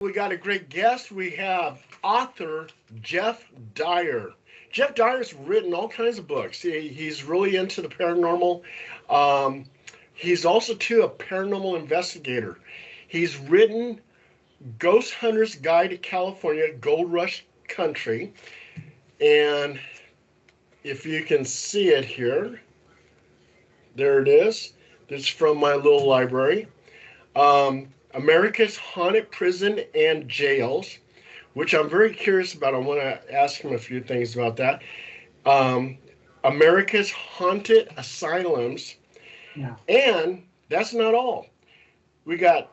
We got a great guest. We have author Jeff Dyer. Jeff Dyer's written all kinds of books. He's really into the paranormal. Um, he's also, too, a paranormal investigator. He's written Ghost Hunter's Guide to California, Gold Rush Country. And if you can see it here, there it is. This is from my little library. America's Haunted Prison and Jails, which I'm very curious about. I want to ask him a few things about that. Um, America's Haunted Asylums. Yeah. And that's not all. We got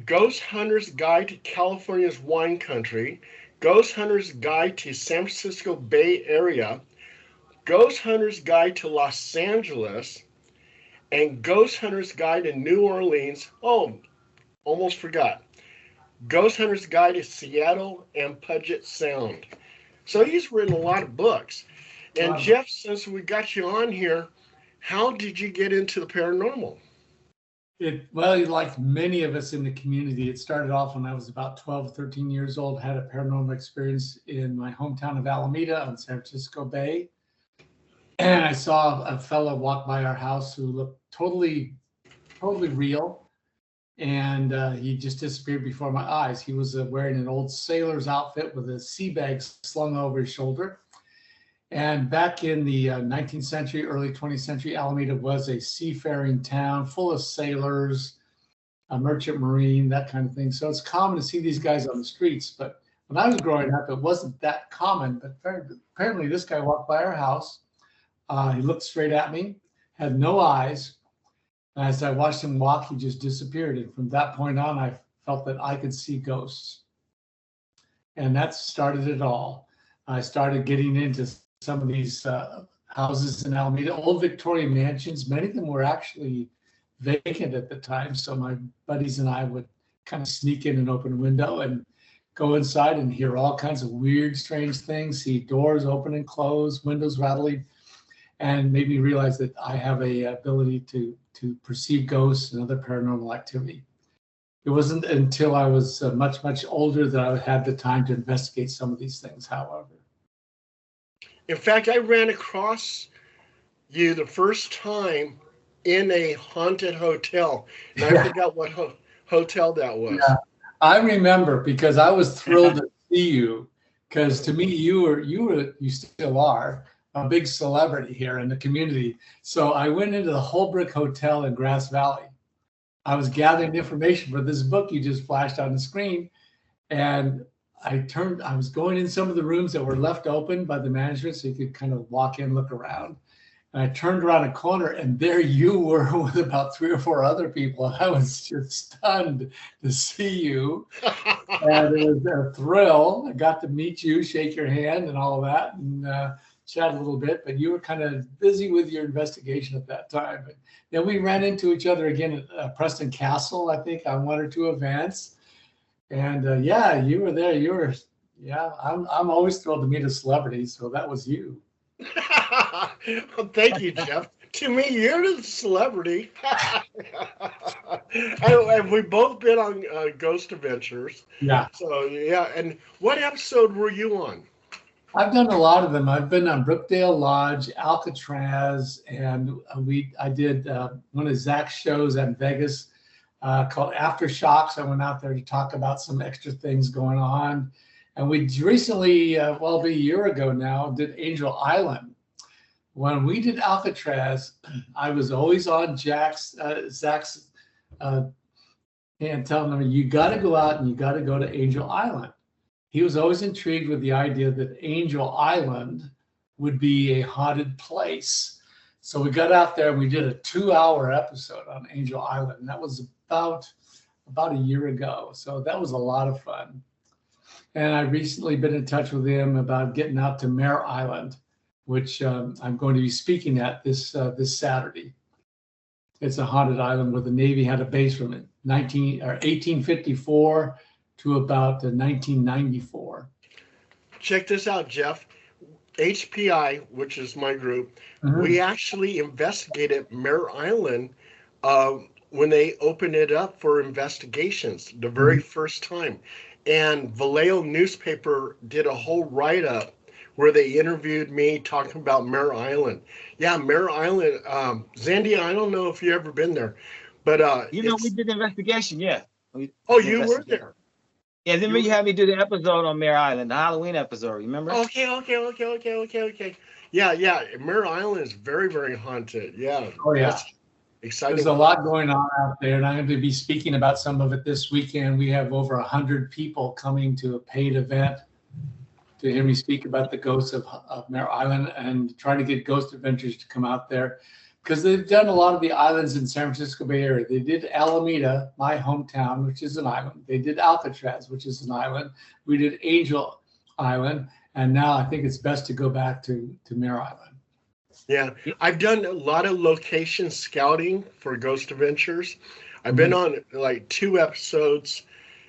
Ghost Hunter's Guide to California's Wine Country, Ghost Hunter's Guide to San Francisco Bay Area, Ghost Hunter's Guide to Los Angeles, and Ghost Hunter's Guide to New Orleans. Oh, almost forgot. Ghost Hunter's Guide to Seattle and Puget Sound. So he's written a lot of books. And Jeff, since we got you on here, how did you get into the paranormal? Well, like many of us in the community, it started off when I was about 12, 13 years old, had a paranormal experience in my hometown of Alameda on San Francisco Bay. And I saw a fellow walk by our house who looked totally real. And he just disappeared before my eyes. He was wearing an old sailor's outfit with a sea bag slung over his shoulder. And back in the 19th century, early 20th century, Alameda was a seafaring town full of sailors, a merchant marine, that kind of thing. So it's common to see these guys on the streets. But when I was growing up, it wasn't that common. But apparently this guy walked by our house. He looked straight at me, had no eyes. As I watched him walk, he just disappeared. And from that point on, I felt that I could see ghosts. And that started it all. I started getting into some of these houses in Alameda, old Victorian mansions. Many of them were actually vacant at the time. So my buddies and I would kind of sneak in an open window and go inside and hear all kinds of weird, strange things, see doors open and close, windows rattling, and made me realize that I have a ability to perceive ghosts and other paranormal activity. It wasn't until I was much, much older that I had the time to investigate some of these things, however. In fact, I ran across you the first time in a haunted hotel, and I forgot what hotel that was. Yeah, I remember because I was thrilled to see you, because to me, you still are a big celebrity here in the community. So I went into the Holbrook Hotel in Grass Valley. I was gathering information for this book you just flashed on the screen, and I was going in some of the rooms that were left open by the management so you could kind of walk in, look around. And I turned around a corner and there you were with about 3 or 4 other people. I was just stunned to see you. And it was a thrill. I got to meet you, shake your hand and all of that, and chat a little bit, but you were kind of busy with your investigation at that time. But then we ran into each other again at Preston Castle, I think, on 1 or 2 events. And yeah, you were there. I'm always thrilled to meet a celebrity. So that was you. Well, thank you, Jeff. To me, you're the celebrity. and we've both been on Ghost Adventures. Yeah. So yeah. And what episode were you on? I've done a lot of them. I've been on Brookdale Lodge, Alcatraz, and I did one of Zach's shows in Vegas. Called Aftershocks. I went out there to talk about some extra things going on. And we recently, it'll be a year ago now, did Angel Island. When we did Alcatraz, I was always on Zach's hand telling him, you got to go out and you got to go to Angel Island. He was always intrigued with the idea that Angel Island would be a haunted place. So we got out there and we did a 2-hour episode on Angel Island. And that was about a year ago. So that was a lot of fun. And I've recently been in touch with him about getting out to Mare Island, which I'm going to be speaking at this Saturday. It's a haunted island where the Navy had a base from 1854 to about 1994. Check this out, Jeff. HPI, which is my group, we actually investigated Mare Island when they opened it up for investigations the very first time. and Vallejo newspaper did a whole write-up where they interviewed me talking about Mare Island. Yeah, Mare Island, Zandy, I don't know if you've ever been there, but You know, we it's, did the investigation. Yeah, we oh, did the you were investigation. there. Yeah, then You you were, had me do the episode on Mare Island, the Halloween episode. Remember? okay. Yeah. Mare Island is very, very haunted. Yeah, Oh yeah. that's There's exciting. a lot going on out there, and I'm going to be speaking about some of it this weekend. We have over 100 people coming to a paid event to hear me speak about the ghosts of Mare Island and try to get Ghost Adventures to come out there because they've done a lot of the islands in San Francisco Bay Area. They did Alameda, my hometown, which is an island. They did Alcatraz, which is an island. We did Angel Island, and now I think it's best to go back to Mare Island. Yeah, Yeah. I've done a lot of location scouting for Ghost Adventures. I've been Mhm. on like 2 episodes,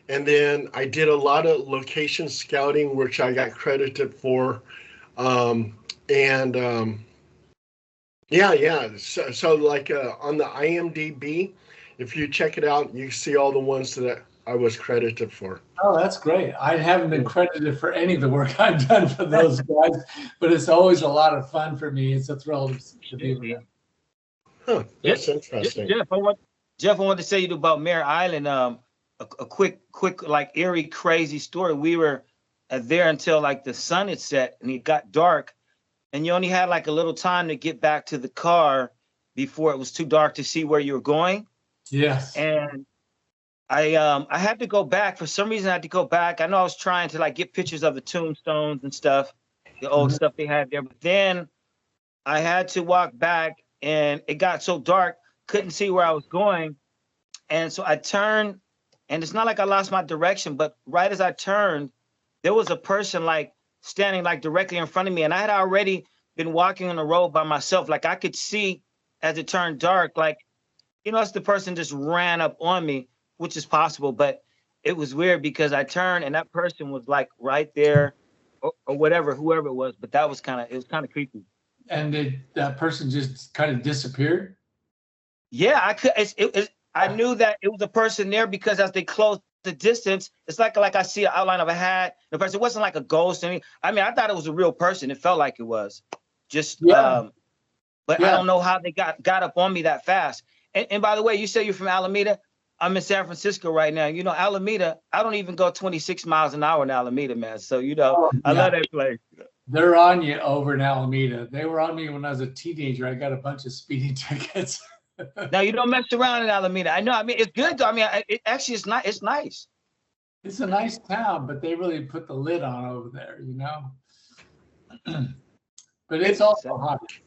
and then I did a lot of location scouting, which I got credited for. And yeah. So like on the IMDb, if you check it out, you see all the ones that I was credited for. Oh, that's great. I haven't been credited for any of the work I've done for those guys, but it's always a lot of fun for me. It's a thrill to be with them. Huh, Yeah. that's interesting. Jeff, I want to say you about Mare Island. A quick, like eerie, crazy story. We were there until like the sun had set and it got dark, and you only had like a little time to get back to the car before it was too dark to see where you were going. Yes. And I had to go back for some reason. I had to go back. I know I was trying to like get pictures of the tombstones and stuff, the old Mhm. stuff they had there. But then I had to walk back, and it got so dark, couldn't see where I was going, and so I turned. And it's not like I lost my direction, but right as I turned, there was a person like standing like directly in front of me, and I had already been walking on the road by myself. Like I could see as it turned dark, like as the person just ran up on me, which is possible, but it was weird because I turned and that person was like right there, or whatever, whoever it was. But it was kind of creepy. And did that person just kind of disappeared? Yeah, I could. I knew that it was a person there because as they closed the distance, it's like I see an outline of a hat. The person, it wasn't like a ghost. I mean, I thought it was a real person. It felt like it was. Just Yeah. but I Yeah. don't know how they got up on me that fast. And by the way, you say you're from Alameda. I'm in San Francisco right now. Alameda, I don't even go 26 miles an hour in Alameda, man. So, Oh, I yeah. love that place. They're on you over in Alameda. They were on me when I was a teenager. I got a bunch of speeding tickets. Now, you don't mess around in Alameda. I know. I mean, it's good, though. I mean, it actually is not. It's nice. It's a nice town, but they really put the lid on over there, But it's also haunted.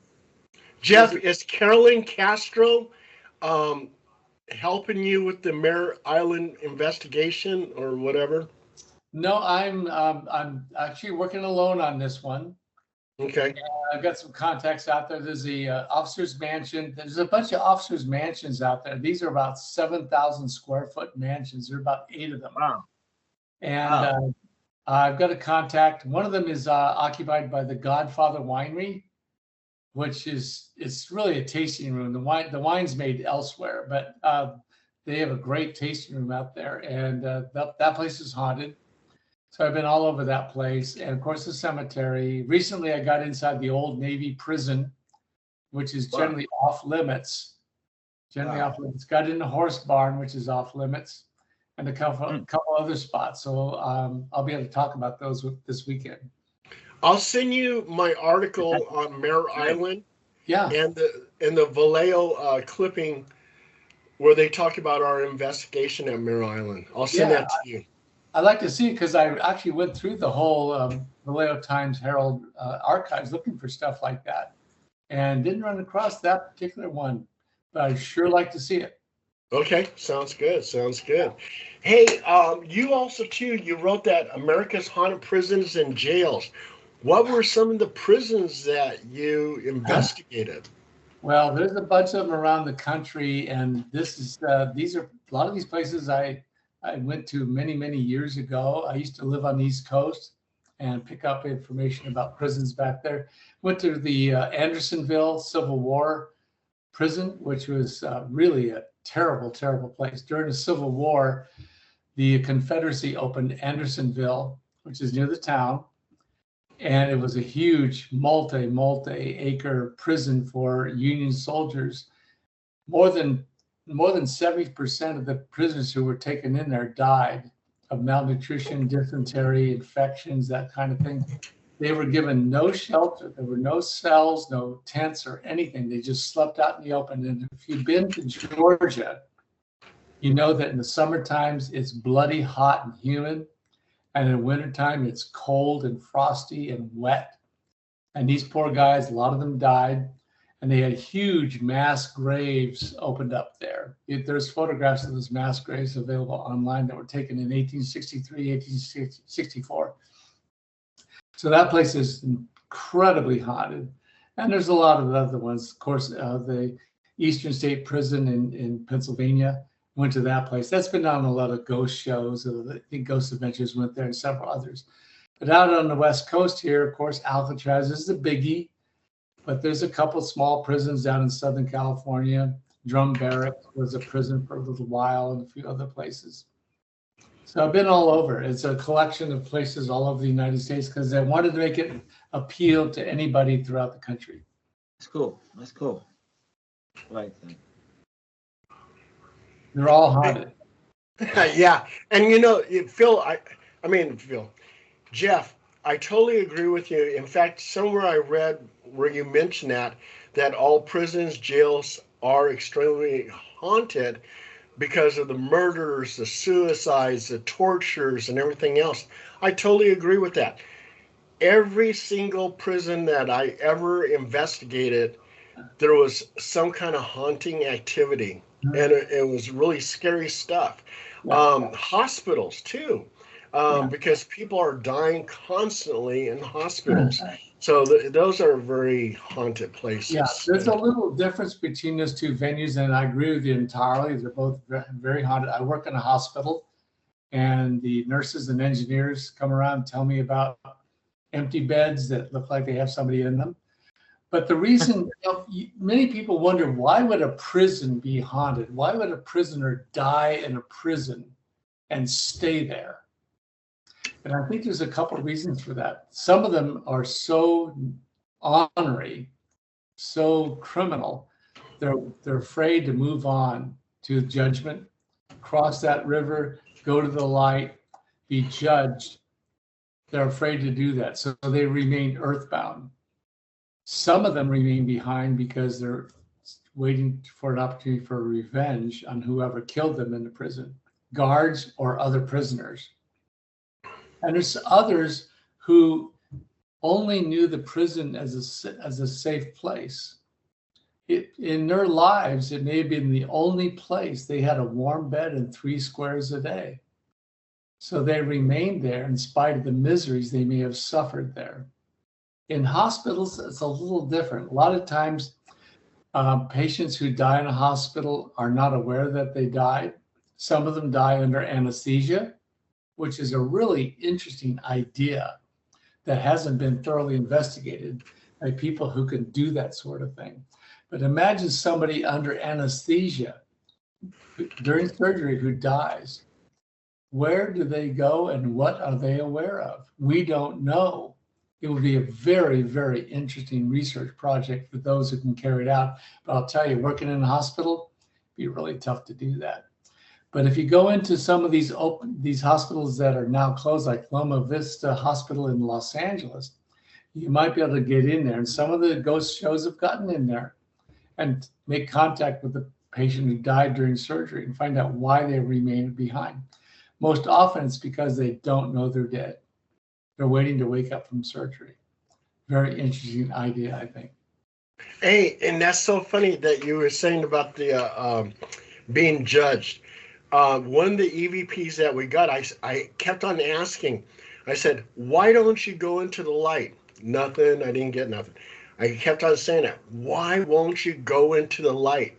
Jeff, is Carolyn Castro helping you with the Mare Island investigation or whatever? No, I'm actually working alone on this one. Okay. I've got some contacts out there. There's the officer's mansion. There's a bunch of officers' mansions out there. These are about 7,000 square foot mansions. There are about 8 of them. Wow. And Wow. I've got a contact. One of them is occupied by the Godfather Winery, which it's really a tasting room. The wine's made elsewhere, but they have a great tasting room out there, and that place is haunted. So I've been all over that place, and of course the cemetery. Recently, I got inside the old Navy prison, which is generally off limits. Off limits. Got in the horse barn, which is off limits, and a couple other spots. So I'll be able to talk about those this weekend. I'll send you my article on Mare Island. Yeah. And the Vallejo clipping where they talk about our investigation at Mare Island. I'll send that to you. I'd like to see it because I actually went through the whole Vallejo Times Herald archives looking for stuff like that and didn't run across that particular one, but I'd sure like to see it. Okay, sounds good. Hey, you also too, you wrote that America's Haunted Prisons and Jails. What were some of the prisons that you investigated? Well, there's a bunch of them around the country, and these are a lot of these places I went to many years ago. I used to live on the East Coast and pick up information about prisons back there. Went to the Andersonville Civil War prison, which was really a terrible place. During the Civil War, the Confederacy opened Andersonville, which is near the town. And it was a huge multi-acre prison for Union soldiers. More than 70% of the prisoners who were taken in there died of malnutrition, dysentery, infections, that kind of thing. They were given no shelter. There were no cells, no tents or anything. They just slept out in the open. And if you've been to Georgia, you know that in the summer times it's bloody hot and humid. And in wintertime, it's cold and frosty and wet. And these poor guys, a lot of them died. And they had huge mass graves opened up there. There's photographs of those mass graves available online that were taken in 1863, 1864. So that place is incredibly haunted. And there's a lot of other ones. Of course, the Eastern State Prison in Pennsylvania, went to that place. That's been on a lot of ghost shows. I think Ghost Adventures went there and several others. But out on the West Coast here, of course, Alcatraz is the biggie. But there's a couple small prisons down in Southern California. Drum Barracks was a prison for a little while, and a few other places. So I've been all over. It's a collection of places all over the United States because I wanted to make it appeal to anybody throughout the country. That's cool. That's cool. Right then. They're all haunted. Yeah. And you know, Phil, Jeff, I totally agree with you. In fact, somewhere I read where you mentioned that all prisons, jails are extremely haunted because of the murders, the suicides, the tortures, and everything else. I totally agree with that. Every single prison that I ever investigated, there was some kind of haunting activity, and it was really scary stuff. Hospitals too, because people are dying constantly in hospitals. So those are very haunted places. Yeah, there's a little difference between those two venues, and I agree with you entirely. They're both very haunted. I work in a hospital, and the nurses and engineers come around and tell me about empty beds that look like they have somebody in them. But the reason, many people wonder, why would a prison be haunted? Why would a prisoner die in a prison and stay there? And I think there's a couple of reasons for that. Some of them are so ornery, so criminal, they're afraid to move on to judgment, cross that river, go to the light, be judged. They're afraid to do that, so they remain earthbound. Some of them remain behind because they're waiting for an opportunity for revenge on whoever killed them in the prison, guards or other prisoners. And there's others who only knew the prison as a safe place. In their lives, it may have been the only place they had a warm bed and 3 squares a day. So they remained there in spite of the miseries they may have suffered there. In hospitals, it's a little different. A lot of times, patients who die in a hospital are not aware that they died. Some of them die under anesthesia, which is a really interesting idea that hasn't been thoroughly investigated by people who can do that sort of thing. But imagine somebody under anesthesia during surgery who dies. Where do they go and what are they aware of? We don't know. It would be a very, very interesting research project for those who can carry it out. But I'll tell you, working in a hospital, it'd be really tough to do that. But if you go into some of these hospitals that are now closed, like Loma Vista Hospital in Los Angeles, you might be able to get in there. And some of the ghost shows have gotten in there and make contact with the patient who died during surgery and find out why they remained behind. Most often it's because they don't know they're dead. They're waiting to wake up from surgery. Very interesting idea, I think. Hey, and that's so funny that you were saying about the being judged. One of the EVPs that we got, I kept on asking. I said, why don't you go into the light? Nothing. I didn't get nothing. I kept on saying that. Why won't you go into the light?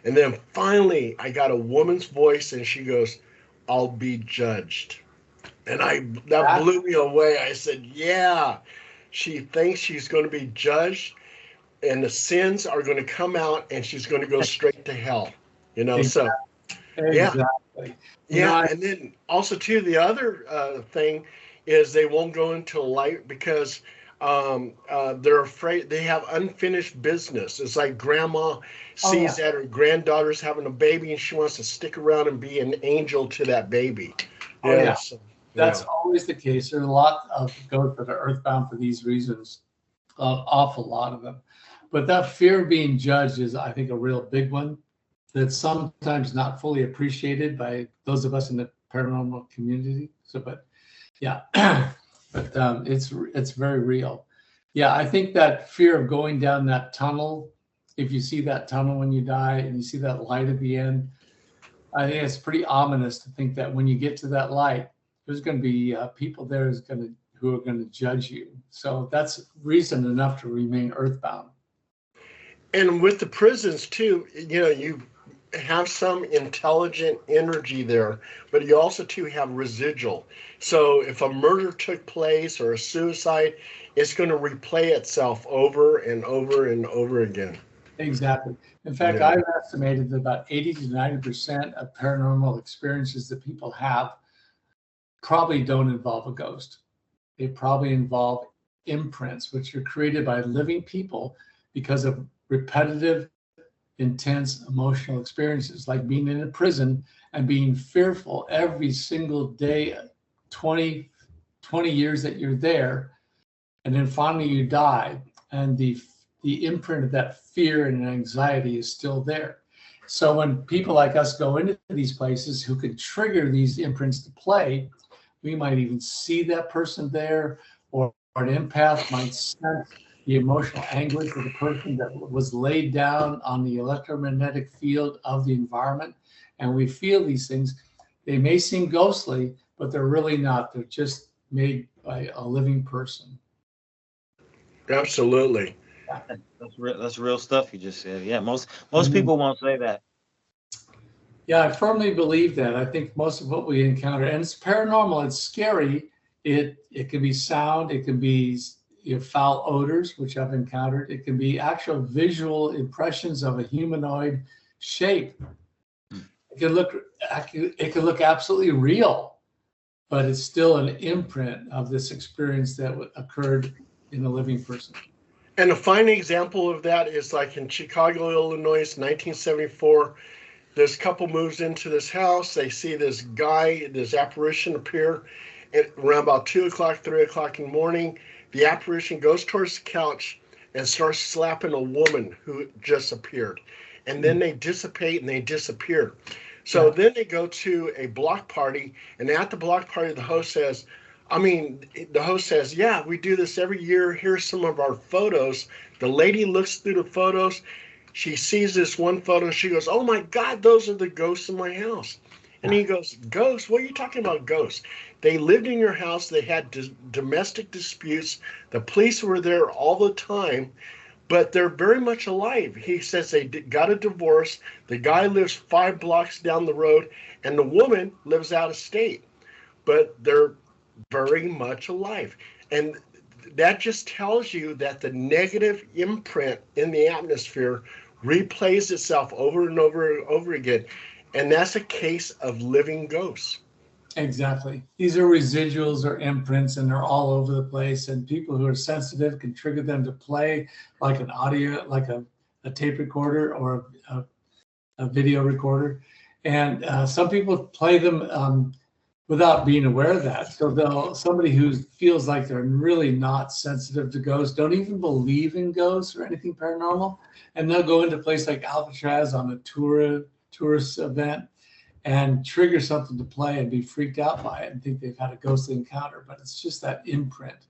And then finally, I got a woman's voice, and she goes, I'll be judged. And that blew me away. I said, yeah, she thinks she's going to be judged, and the sins are going to come out, and she's going to go straight to hell. You know, exactly. So Exactly. Yeah, and then also too, the other thing is they won't go into light because they're afraid they have unfinished business. It's like grandma sees that her granddaughter's having a baby and she wants to stick around and be an angel to that baby. Yes, that's always the case. There's a lot of ghosts that are earthbound for these reasons, an awful lot of them. But that fear of being judged is, I think, a real big one that's sometimes not fully appreciated by those of us in the paranormal community. So, but yeah, but it's very real. Yeah, I think that fear of going down that tunnel, if you see that tunnel when you die and you see that light at the end, I think it's pretty ominous to think that when you get to that light, there's going to be people there who are going to judge you. So that's reason enough to remain earthbound. And with the prisons too, you have some intelligent energy there, but you also too have residual. So if a murder took place or a suicide, it's going to replay itself over and over and over again. Exactly. In fact, I've estimated that about 80 to 90% of paranormal experiences that people have probably don't involve a ghost. They probably involve imprints, which are created by living people because of repetitive, intense emotional experiences, like being in a prison and being fearful every single day, 20 years that you're there. And then finally you die. And the imprint of that fear and anxiety is still there. So when people like us go into these places who can trigger these imprints to play, we might even see that person there, or an empath might sense the emotional anguish of the person that was laid down on the electromagnetic field of the environment. And we feel these things. They may seem ghostly, but they're really not. They're just made by a living person. Absolutely. That's real stuff you just said. Yeah, most people won't say that. Yeah, I firmly believe that. I think most of what we encounter, and it's paranormal, it's scary. It can be sound, it can be foul odors, which I've encountered. It can be actual visual impressions of a humanoid shape. It can look absolutely real, but it's still an imprint of this experience that occurred in a living person. And a fine example of that is like in Chicago, Illinois, 1974. This couple moves into this house. They see this guy, this apparition appear around about 2 o'clock, 3 o'clock in the morning. The apparition goes towards the couch and starts slapping a woman who just appeared. And then they dissipate and they disappear. So then they go to a block party. And at the block party, the host says, yeah, we do this every year. Here's some of our photos. The lady looks through the photos. She sees this one photo and she goes, oh my God, those are the ghosts in my house. And he goes, ghosts? What are you talking about, ghosts? They lived in your house. They had domestic disputes. The police were there all the time, but they're very much alive. He says they got a divorce. The guy lives 5 blocks down the road, and the woman lives out of state, but they're very much alive. And that just tells you that the negative imprint in the atmosphere replays itself over and over and over again. And that's a case of living ghosts. Exactly. These are residuals or imprints, and they're all over the place. And people who are sensitive can trigger them to play like an audio, like a tape recorder or a video recorder. And some people play them without being aware of that. So somebody who feels like they're really not sensitive to ghosts, don't even believe in ghosts or anything paranormal, and they'll go into a place like Alcatraz on a tourist event and trigger something to play and be freaked out by it and think they've had a ghostly encounter, but it's just that imprint.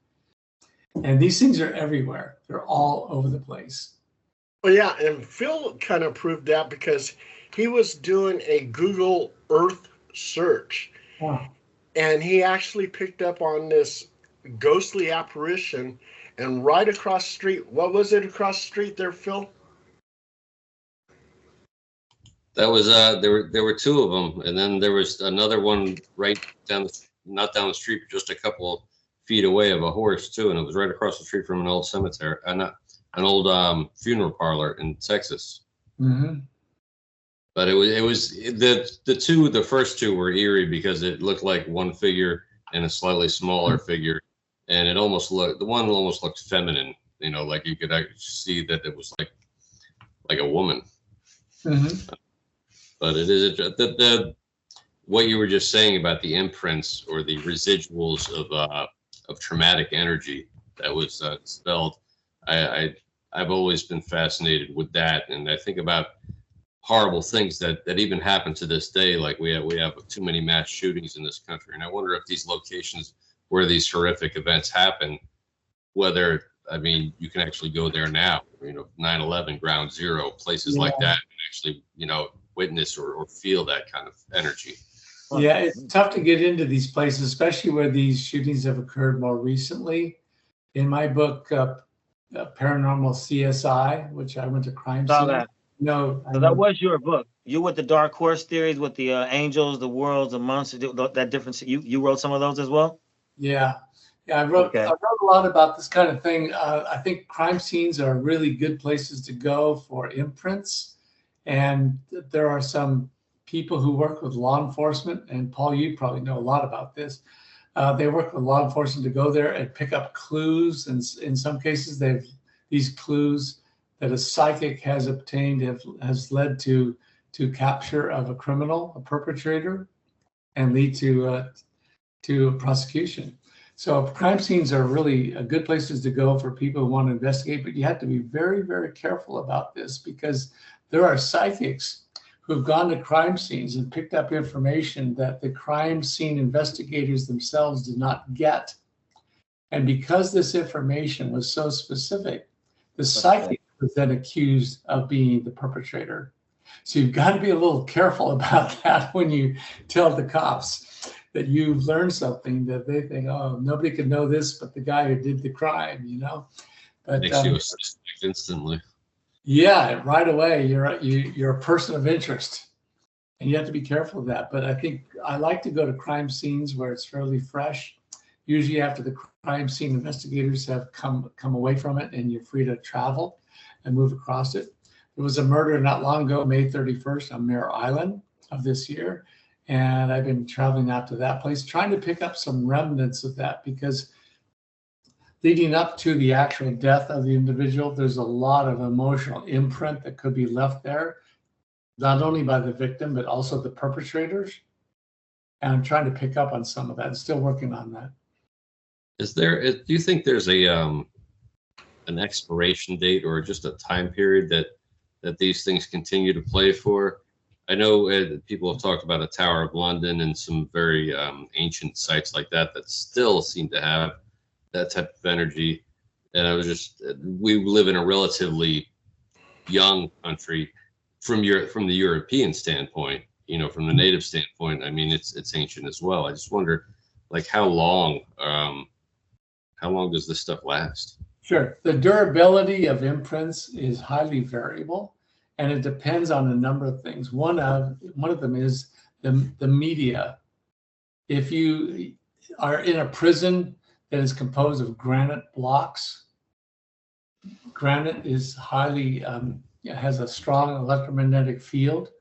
And these things are everywhere. They're all over the place. Well, yeah, and Phil kind of proved that because he was doing a Google Earth search. Wow. And he actually picked up on this ghostly apparition, and right across the street, what was it across the street there, Phil? That was there were 2 of them, and then there was another one right down not down the street, but just a couple of feet away of a horse too, and it was right across the street from an old cemetery, an old funeral parlor in Texas. Mm-hmm. But the first two were eerie because it looked like one figure and a slightly smaller figure, and the one almost looked feminine, like you could actually see that it was like a woman. Mm-hmm. But it is what you were just saying about the imprints or the residuals of traumatic energy that was expelled. I've always been fascinated with that, and I think about horrible things that even happen to this day. Like we have too many mass shootings in this country, and I wonder if these locations where these horrific events happen, whether you can actually go there now. 9/11, Ground Zero, places like that, and actually witness or feel that kind of energy. Yeah, it's tough to get into these places, especially where these shootings have occurred more recently. In my book, Paranormal CSI, which I went to crime scene. That. No, so that was your book. You with the dark horse theories, with the angels, the worlds, the monsters, that difference. You wrote some of those as well. Yeah, I wrote a lot about this kind of thing. I think crime scenes are really good places to go for imprints, and there are some people who work with law enforcement. And Paul, you probably know a lot about this. They work with law enforcement to go there and pick up clues, and in some cases, these clues that a psychic has obtained has led to capture of a criminal, a perpetrator, and lead to prosecution. So crime scenes are really good places to go for people who want to investigate, but you have to be very, very careful about this because there are psychics who've gone to crime scenes and picked up information that the crime scene investigators themselves did not get. And because this information was so specific, the psychic was then accused of being the perpetrator. So you've got to be a little careful about that when you tell the cops that you've learned something that they think, oh, nobody could know this but the guy who did the crime, But makes you a suspect instantly. Yeah, right away you're a person of interest, and you have to be careful of that. But I think I like to go to crime scenes where it's fairly fresh. Usually after the crime scene investigators have come away from it and you're free to travel and move across it. There was a murder not long ago, May 31st on Mare Island of this year. And I've been traveling out to that place, trying to pick up some remnants of that because leading up to the actual death of the individual, there's a lot of emotional imprint that could be left there, not only by the victim, but also the perpetrators. And I'm trying to pick up on some of that. I'm still working on that. Do you think there's an expiration date or just a time period that these things continue to play for? I know people have talked about the Tower of London and some very ancient sites like that still seem to have that type of energy. And we live in a relatively young country from the European standpoint, from the native standpoint. It's ancient as well. I just wonder, how long does this stuff last? Sure. The durability of imprints is highly variable, and it depends on a number of things. One of them is the media. If you are in a prison that is composed of granite blocks, granite is highly has a strong electromagnetic field,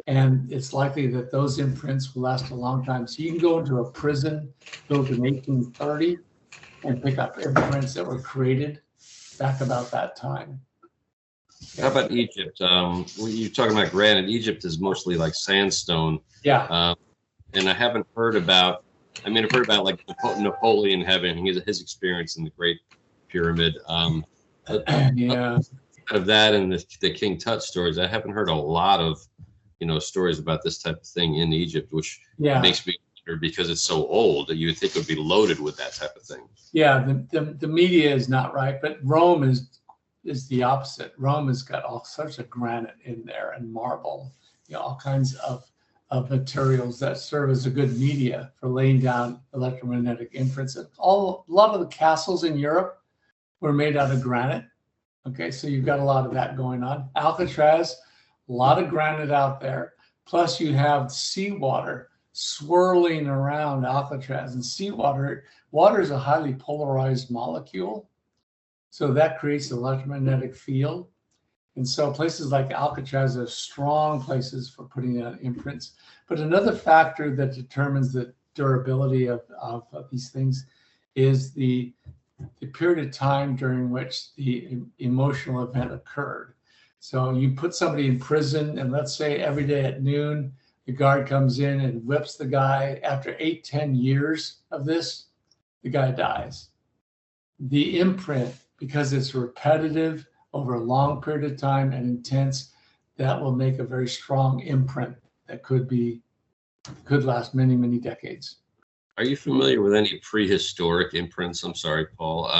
and it's likely that those imprints will last a long time. So you can go into a prison built in 1830 and pick up imprints that were created back about that time. How about Egypt? You're talking about granite. Egypt is mostly like sandstone. Yeah. And I haven't heard about, I've heard about like Napoleon having his experience in the Great Pyramid. Yeah. Out of that and the King Tut stories, I haven't heard a lot of, stories about this type of thing in Egypt, which makes me wonder because it's so old that you would think it would be loaded with that type of thing. Yeah, the media is not right, but Rome is the opposite. Rome has got all sorts of granite in there and marble, all kinds of materials that serve as a good media for laying down electromagnetic imprints. A lot of the castles in Europe were made out of granite. Okay, so you've got a lot of that going on. Alcatraz, a lot of granite out there. Plus you have seawater swirling around Alcatraz, and water is a highly polarized molecule. So that creates an electromagnetic field. And so places like Alcatraz are strong places for putting out imprints. But another factor that determines the durability of these things is the period of time during which the emotional event occurred. So you put somebody in prison, and let's say every day at noon, the guard comes in and whips the guy. After 8-10 years of this, the guy dies. The imprint, because it's repetitive over a long period of time and intense, that will make a very strong imprint that could last many, many decades. Are you familiar with any prehistoric imprints? I'm sorry, Paul.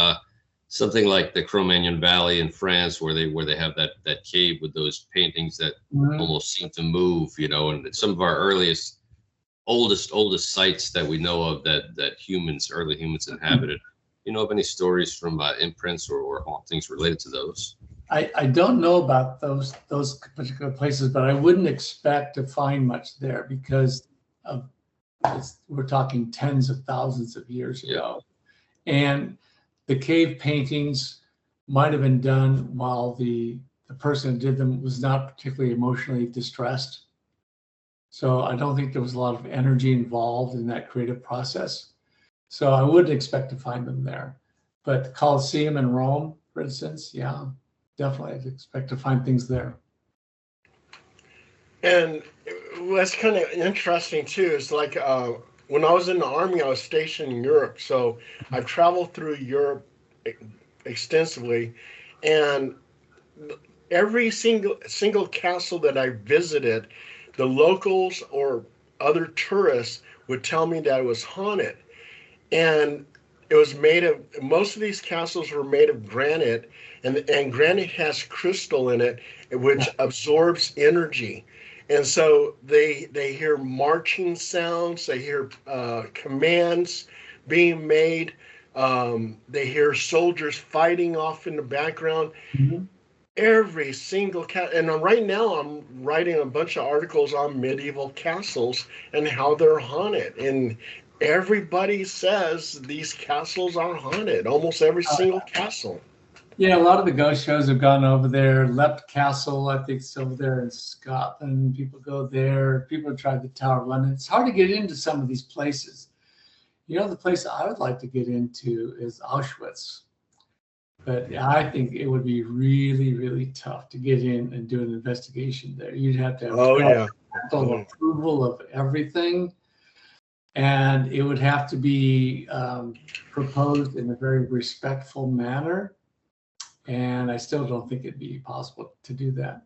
Something like the Cro-Magnon Valley in France, where they have that cave with those paintings that almost seem to move, you know, and some of our oldest sites that we know of that early humans inhabited. You know of any stories from imprints or hauntings related to those? I don't know about those particular places, but I wouldn't expect to find much there because we're talking tens of thousands of years ago. And the cave paintings might have been done while the person who did them was not particularly emotionally distressed. So I don't think there was a lot of energy involved in that creative process. So I wouldn't expect to find them there. But the Colosseum in Rome, for instance, yeah, definitely I'd expect to find things there. And what's kind of interesting too is like when I was in the Army, I was stationed in Europe. So I've traveled through Europe extensively, and every single castle that I visited, the locals or other tourists would tell me that it was haunted. And it was most of these castles were made of granite, and granite has crystal in it, which absorbs energy. And so they hear marching sounds, they hear commands being made, they hear soldiers fighting off in the background. Mm-hmm. Every single and right now I'm writing a bunch of articles on medieval castles and how they're haunted. And everybody says these castles are haunted, almost every single castle. Yeah, a lot of the ghost shows have gone over there. Leap Castle, I think, is over there in Scotland. People go there. People have tried the Tower of London. It's hard to get into some of these places. You know, the place I would like to get into is Auschwitz. But I think it would be really, really tough to get in and do an investigation there. You'd have to have approval of everything. And it would have to be proposed in a very respectful manner. And I still don't think it'd be possible to do that.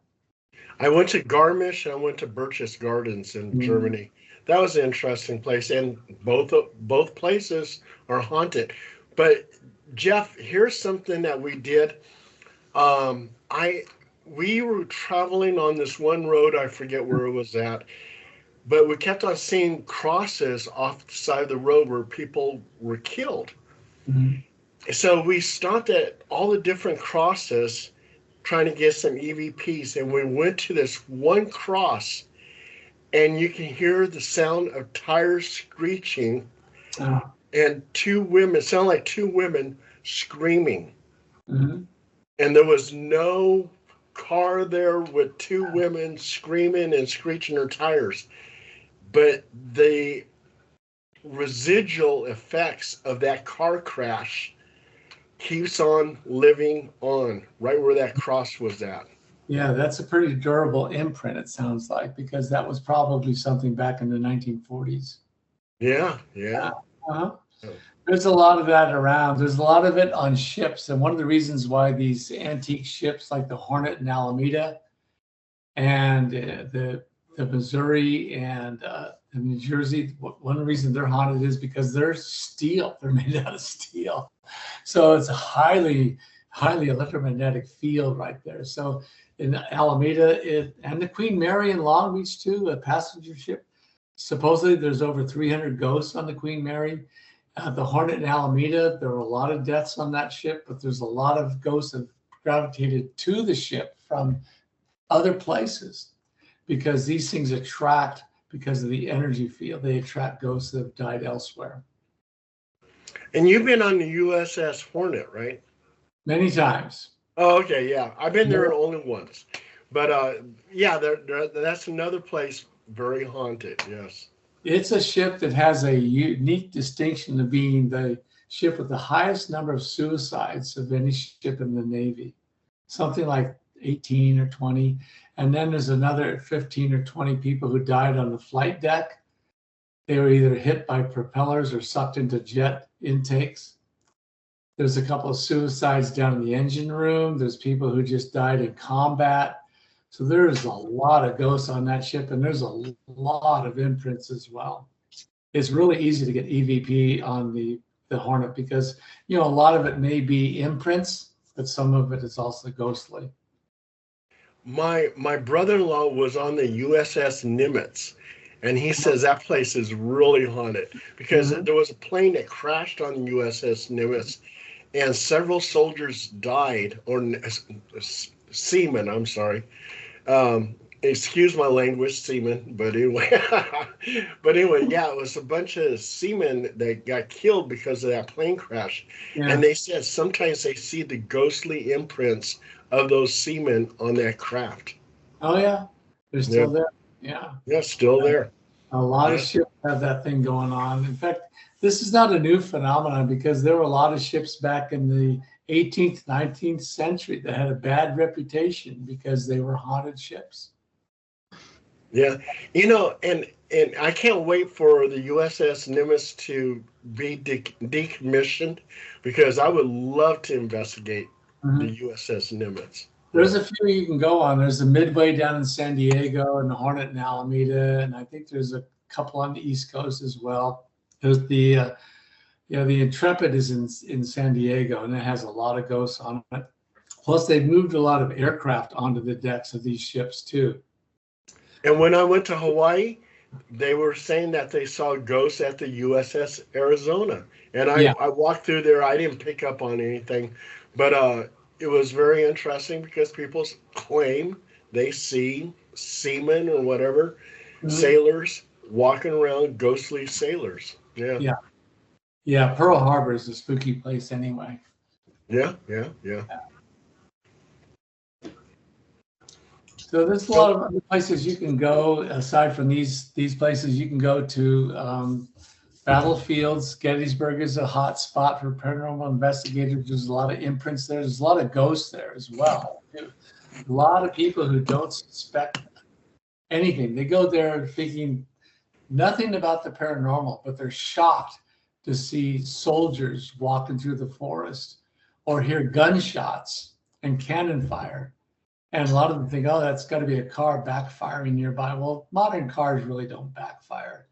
I went to Garmisch and I went to Birches Gardens in Germany. That was an interesting place, and both places are haunted. But Jeff, here's something that we did. We were traveling on this one road, I forget where it was at, but we kept on seeing crosses off the side of the road where people were killed. Mm-hmm. So we stopped at all the different crosses trying to get some EVPs, and we went to this one cross, and you can hear the sound of tires screeching, and two women, sound like two women screaming. Mm-hmm. And there was no car there with two women screaming and screeching their tires. But the residual effects of that car crash keeps on living on right where that cross was at. Yeah, that's a pretty durable imprint, it sounds like, because that was probably something back in the 1940s. Yeah. Uh-huh. There's a lot of that around. There's a lot of it on ships. And one of the reasons why these antique ships like the Hornet and Alameda and the Missouri and New Jersey, one reason they're haunted is because they're steel. They're made out of steel. So it's a highly electromagnetic field right there. So in Alameda and the Queen Mary in Long Beach too, a passenger ship, supposedly there's over 300 ghosts on the Queen Mary. The Hornet and Alameda, there were a lot of deaths on that ship, but there's a lot of ghosts that gravitated to the ship from other places because these things attract, because of the energy field, they attract ghosts that have died elsewhere. And you've been on the USS Hornet, right? Many times. Oh, okay, yeah. I've been there only once, but yeah, that's another place very haunted. Yes. It's a ship that has a unique distinction of being the ship with the highest number of suicides of any ship in the Navy, something like 18 or 20. And then there's another 15 or 20 people who died on the flight deck. They were either hit by propellers or sucked into jet intakes. There's a couple of suicides down in the engine room. There's people who just died in combat. So there's a lot of ghosts on that ship, and there's a lot of imprints as well. It's really easy to get EVP on the Hornet because, you know, a lot of it may be imprints, but some of it is also ghostly. My brother-in-law was on the USS Nimitz, and he says that place is really haunted because there was a plane that crashed on the USS Nimitz, and several soldiers died, or seamen, I'm sorry. Excuse my language, seamen, but anyway. Yeah, it was a bunch of seamen that got killed because of that plane crash. Yeah. And they said sometimes they see the ghostly imprints of those seamen on that craft. Oh, yeah. They're still there. Yeah. Yeah, still there. A lot of ships have that thing going on. In fact, this is not a new phenomenon because there were a lot of ships back in the 18th, 19th century that had a bad reputation because they were haunted ships. Yeah, you know, and I can't wait for the USS Nimitz to be decommissioned because I would love to investigate the USS Nimitz. There's a few you can go on. There's the Midway down in San Diego and the Hornet in Alameda, and I think there's a couple on the East Coast as well. There's the the Intrepid is in San Diego, and it has a lot of ghosts on it. Plus, they've moved a lot of aircraft onto the decks of these ships too. And when I went to Hawaii, they were saying that they saw ghosts at the USS Arizona. And I walked through there. I didn't pick up on anything, but it was very interesting because people claim they see seamen or whatever, sailors walking around, ghostly sailors. Yeah, Pearl Harbor is a spooky place anyway. Yeah. So there's a lot of other places you can go aside from these places. You can go to battlefields. Gettysburg is a hot spot for paranormal investigators. There's a lot of imprints there. There's a lot of ghosts there as well. A lot of people who don't suspect anything. They go there thinking nothing about the paranormal, but they're shocked to see soldiers walking through the forest or hear gunshots and cannon fire. And a lot of them think, oh, that's got to be a car backfiring nearby. Well, modern cars really don't backfire.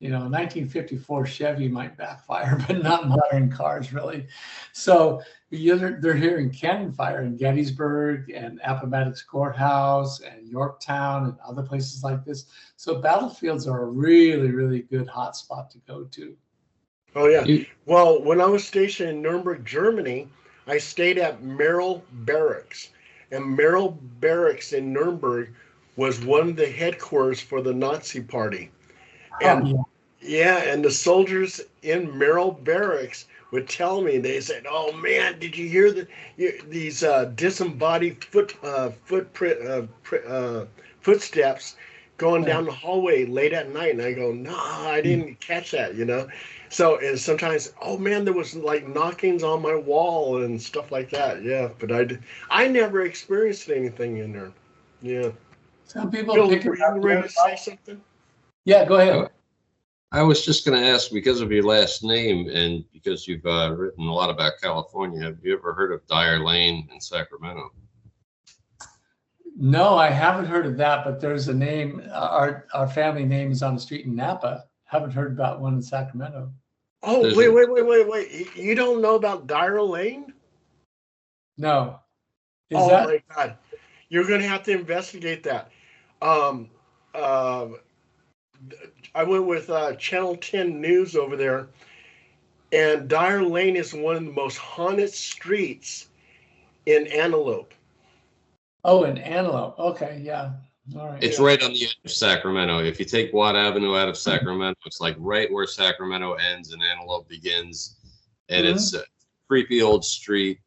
You know, 1954 Chevy might backfire, but not modern cars really. So they're hearing cannon fire in Gettysburg and Appomattox Courthouse and Yorktown and other places like this. So battlefields are a really, really good hot spot to go to. Oh, yeah. Well, when I was stationed in Nuremberg, Germany, I stayed at Merrill Barracks. And Merrill Barracks in Nuremberg was one of the headquarters for the Nazi Party. And and the soldiers in Merrill Barracks would tell me, they said, "Oh man, did you hear these disembodied footsteps going down the hallway late at night?" And I go, "No, I didn't catch that, you know." So, and sometimes, oh man, there was like knockings on my wall and stuff like that. Yeah, but I never experienced anything in there. Yeah. Some people Bill, were you ready to say something? Yeah, go ahead. I was just going to ask, because of your last name and because you've written a lot about California, have you ever heard of Dyer Lane in Sacramento? No, I haven't heard of that, but there's a name, our family name is on the street in Napa. Haven't heard about one in Sacramento. Oh, wait. You don't know about Dyer Lane? No. My God. You're going to have to investigate that. I went with Channel 10 News over there, and Dyer Lane is one of the most haunted streets in Antelope. Oh, in Antelope. Okay, yeah. All right. It's right on the edge of Sacramento. If you take Watt Avenue out of Sacramento, it's like right where Sacramento ends and Antelope begins. And it's a creepy old street.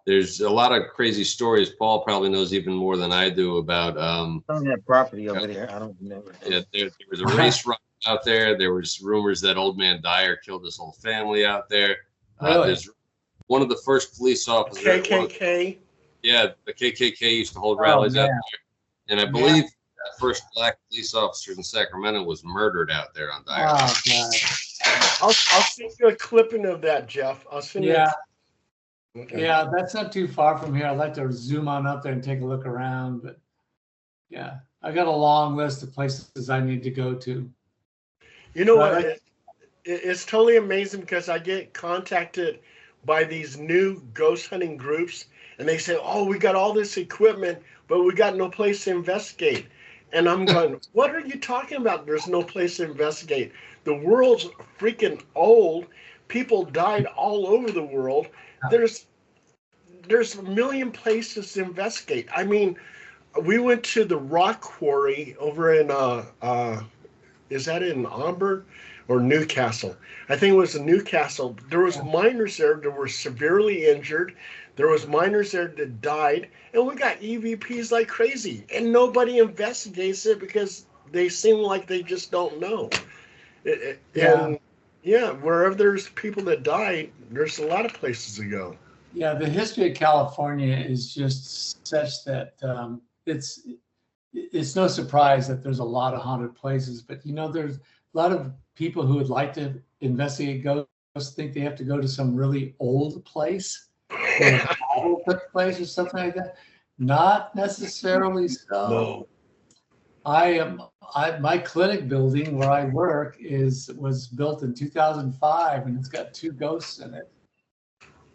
there's a lot of crazy stories. Paul probably knows even more than I do about. Some of that property over there, I don't remember. Yeah, there was a race run out there. There was rumors that Old Man Dyer killed his whole family out there. Really? There's one of the first police officers. KKK. Yeah, the KKK used to hold rallies out man. there, and I believe that first black police officer in Sacramento was murdered out there on Dyer. Oh, God. I'll send you a clipping of that, Jeff. I'll send you. Okay. Yeah, that's not too far from here. I'd like to zoom on up there and take a look around, but yeah, I got a long list of places I need to go to. You know what? It's totally amazing because I get contacted by these new ghost hunting groups, and they say, "Oh, we got all this equipment, but we got no place to investigate." And I'm going, "What are you talking about? There's no place to investigate. The world's freaking old. People died all over the world. There's a million places to investigate." I mean, we went to the rock quarry over in is that in Auburn or Newcastle? I think it was in Newcastle. There was miners there that were severely injured. There was miners there that died, and we got EVPs like crazy, and nobody investigates it because they seem like they just don't know. And yeah, wherever there's people that die, there's a lot of places to go. Yeah, the history of California is just such that it's no surprise that there's a lot of haunted places. But you know, there's a lot of people who would like to investigate ghosts think they have to go to some really old place, or a battle took place or something like that. Not necessarily so. No. My clinic building where I work was built in 2005, and it's got 2 ghosts in it.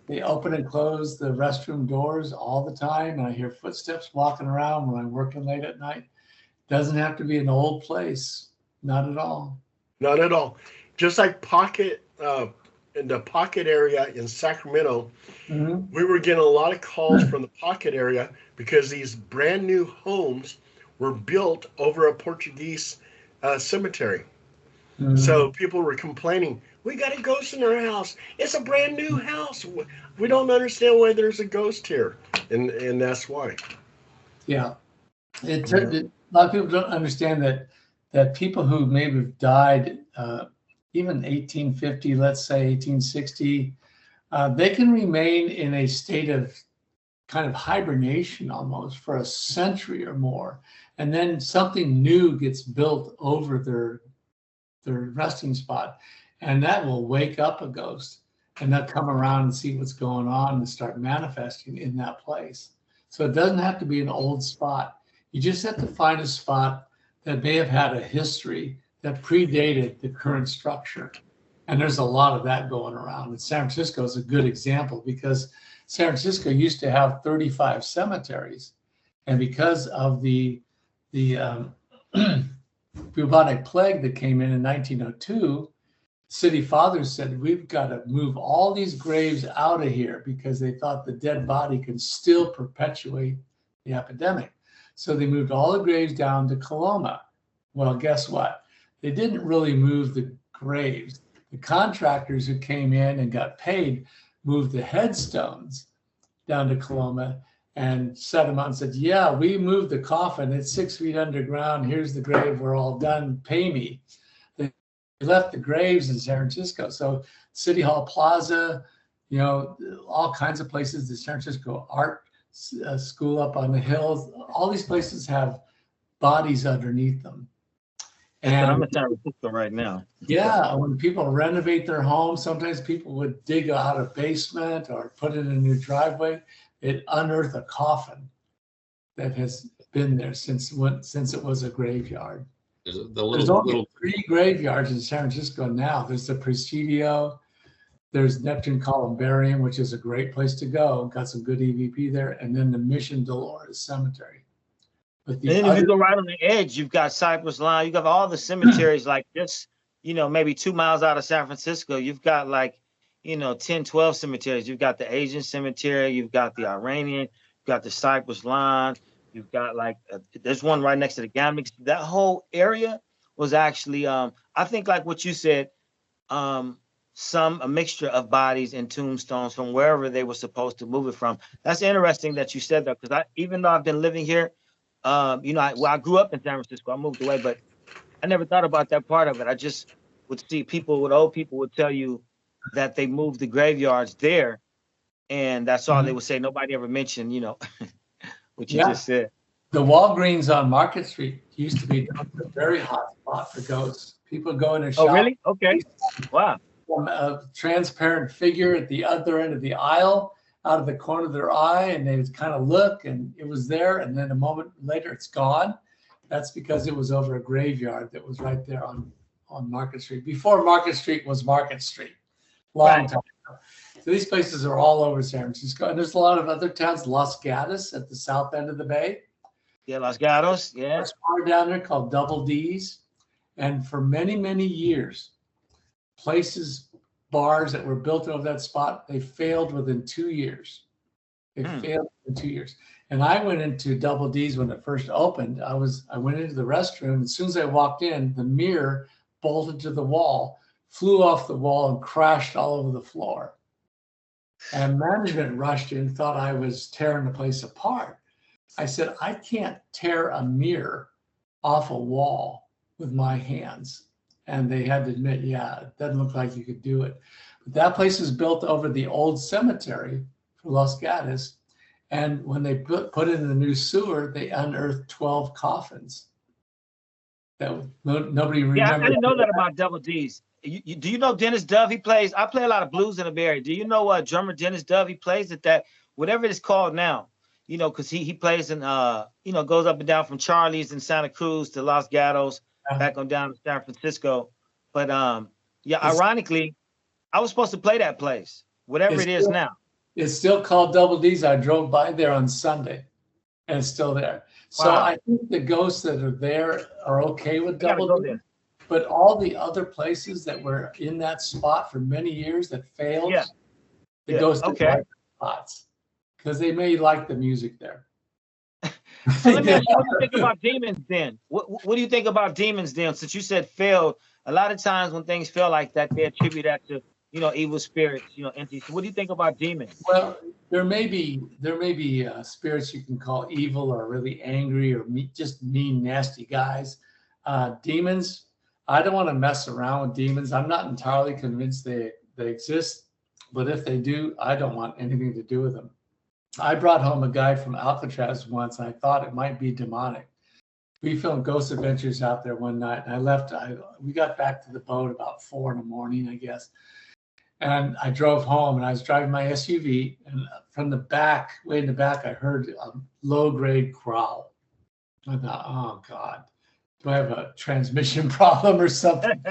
They open and close the restroom doors all the time, and I hear footsteps walking around when I'm working late at night. Doesn't have to be an old place, not at all. Not at all. Just like in the Pocket area in Sacramento, we were getting a lot of calls from the Pocket area because these brand new homes were built over a Portuguese cemetery. So people were complaining, "We got a ghost in our house. It's a brand new house. We don't understand why there's a ghost here." And that's why. Yeah. A lot of people don't understand that people who maybe have died even 1850, let's say 1860, they can remain in a state of kind of hibernation almost for a century or more. And then something new gets built over their resting spot, and that will wake up a ghost, and they'll come around and see what's going on and start manifesting in that place. So it doesn't have to be an old spot. You just have to find a spot that may have had a history that predated the current structure. And there's a lot of that going around. And San Francisco is a good example because San Francisco used to have 35 cemeteries. And because of the bubonic plague that came in 1902, city fathers said, "We've got to move all these graves out of here," because they thought the dead body could still perpetuate the epidemic. So they moved all the graves down to Coloma. Well, guess what? They didn't really move the graves. The contractors who came in and got paid moved the headstones down to Coloma and set them out and said, "Yeah, we moved the coffin. It's 6 feet underground. Here's the grave. We're all done. Pay me." They left the graves in San Francisco. So City Hall Plaza, you know, all kinds of places, the San Francisco Art School up on the hills, all these places have bodies underneath them. And I'm in San Francisco right now. Yeah, when people renovate their homes, sometimes people would dig out a basement or put in a new driveway. It unearthed a coffin that has been there since it was a graveyard. There's only 3 graveyards in San Francisco now. There's the Presidio, there's Neptune Columbarium, which is a great place to go. Got some good EVP there, and then the Mission Dolores Cemetery. But then if you go right on the edge, you've got Cypress Line. You got all the cemeteries like this, you know, maybe 2 miles out of San Francisco. You've got like, you know, 10, 12 cemeteries. You've got the Asian cemetery. You've got the Iranian. You've got the Cypress Line. You've got like, there's one right next to the Gambics. That whole area was actually, I think like what you said, a mixture of bodies and tombstones from wherever they were supposed to move it from. That's interesting that you said that, because even though I've been living here, I grew up in San Francisco. I moved away, but I never thought about that part of it. I just would see old people would tell you that they moved the graveyards there, and that's all they would say. Nobody ever mentioned, what you just said. The Walgreens on Market Street used to be a very hot spot for ghosts. People go in and shop. Oh, really? Okay. Wow. A transparent figure at the other end of the aisle out of the corner of their eye, and they would kind of look, and it was there, and then a moment later it's gone. That's because it was over a graveyard that was right there on Market Street, before Market Street was Market Street, long time ago. So these places are all over San Francisco, and there's a lot of other towns. Los Gatos at the south end of the bay. Yeah, Los Gatos. Yeah. There's a bar down there called Double D's, and for many, many years, bars that were built over that spot, they failed within 2 years. Failed in 2 years. And I went into Double D's when it first opened. I went into the restroom. As soon as I walked in, the mirror bolted to the wall, flew off the wall, and crashed all over the floor. And management rushed in, thought I was tearing the place apart. I said, I can't tear a mirror off a wall with my hands. And they had to admit, yeah, it doesn't look like you could do it. But that place was built over the old cemetery for Los Gatos. And when they put in the new sewer, they unearthed 12 coffins. That nobody remembers. Yeah, I didn't know that about Double D's. Do you know Dennis Dove? I play a lot of blues in the Bay Area. Do you know drummer Dennis Dove? He plays at that, whatever it's called now, because he plays in, goes up and down from Charlie's in Santa Cruz to Los Gatos, back on down to San Francisco. But ironically, I was supposed to play that place, whatever it is now. It's still called Double D's. I drove by there on Sunday, and it's still there. So I think the ghosts that are there are okay with Double D's. But all the other places that were in that spot for many years that failed, the ghosts didn't like the spots because they may like the music there. So let me ask you, what do you think about demons then? What do you think about demons then? Since you said failed, a lot of times when things fail like that, they attribute that to evil spirits, entities. What do you think about demons? Well, there may be spirits you can call evil or really angry or just mean, nasty guys. Demons, I don't want to mess around with demons. I'm not entirely convinced they exist, but if they do, I don't want anything to do with them. I brought home a guy from Alcatraz once, and I thought it might be demonic. We filmed Ghost Adventures out there one night, and I left. We got back to the boat about 4 a.m, I guess. And I drove home, and I was driving my SUV, and from the back, way in the back, I heard a low-grade growl. I thought, oh, God, do I have a transmission problem or something?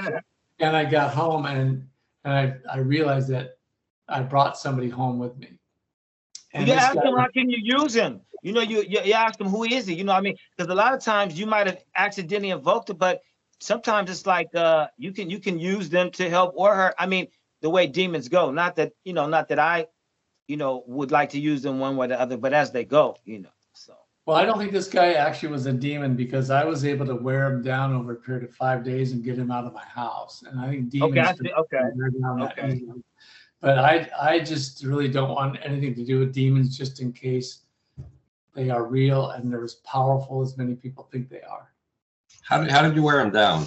And I got home, and I realized that I brought somebody home with me. And you ask him, how can you use him? You ask him, who is he? Because a lot of times you might have accidentally invoked it, but sometimes it's like you can use them to help or hurt. The way demons go, not that I, would like to use them one way or the other, but as they go, so. Well, I don't think this guy actually was a demon because I was able to wear him down over a period of 5 days and get him out of my house. And I think demons. Okay. But I just really don't want anything to do with demons, just in case they are real and they're as powerful as many people think they are. How did you wear them down?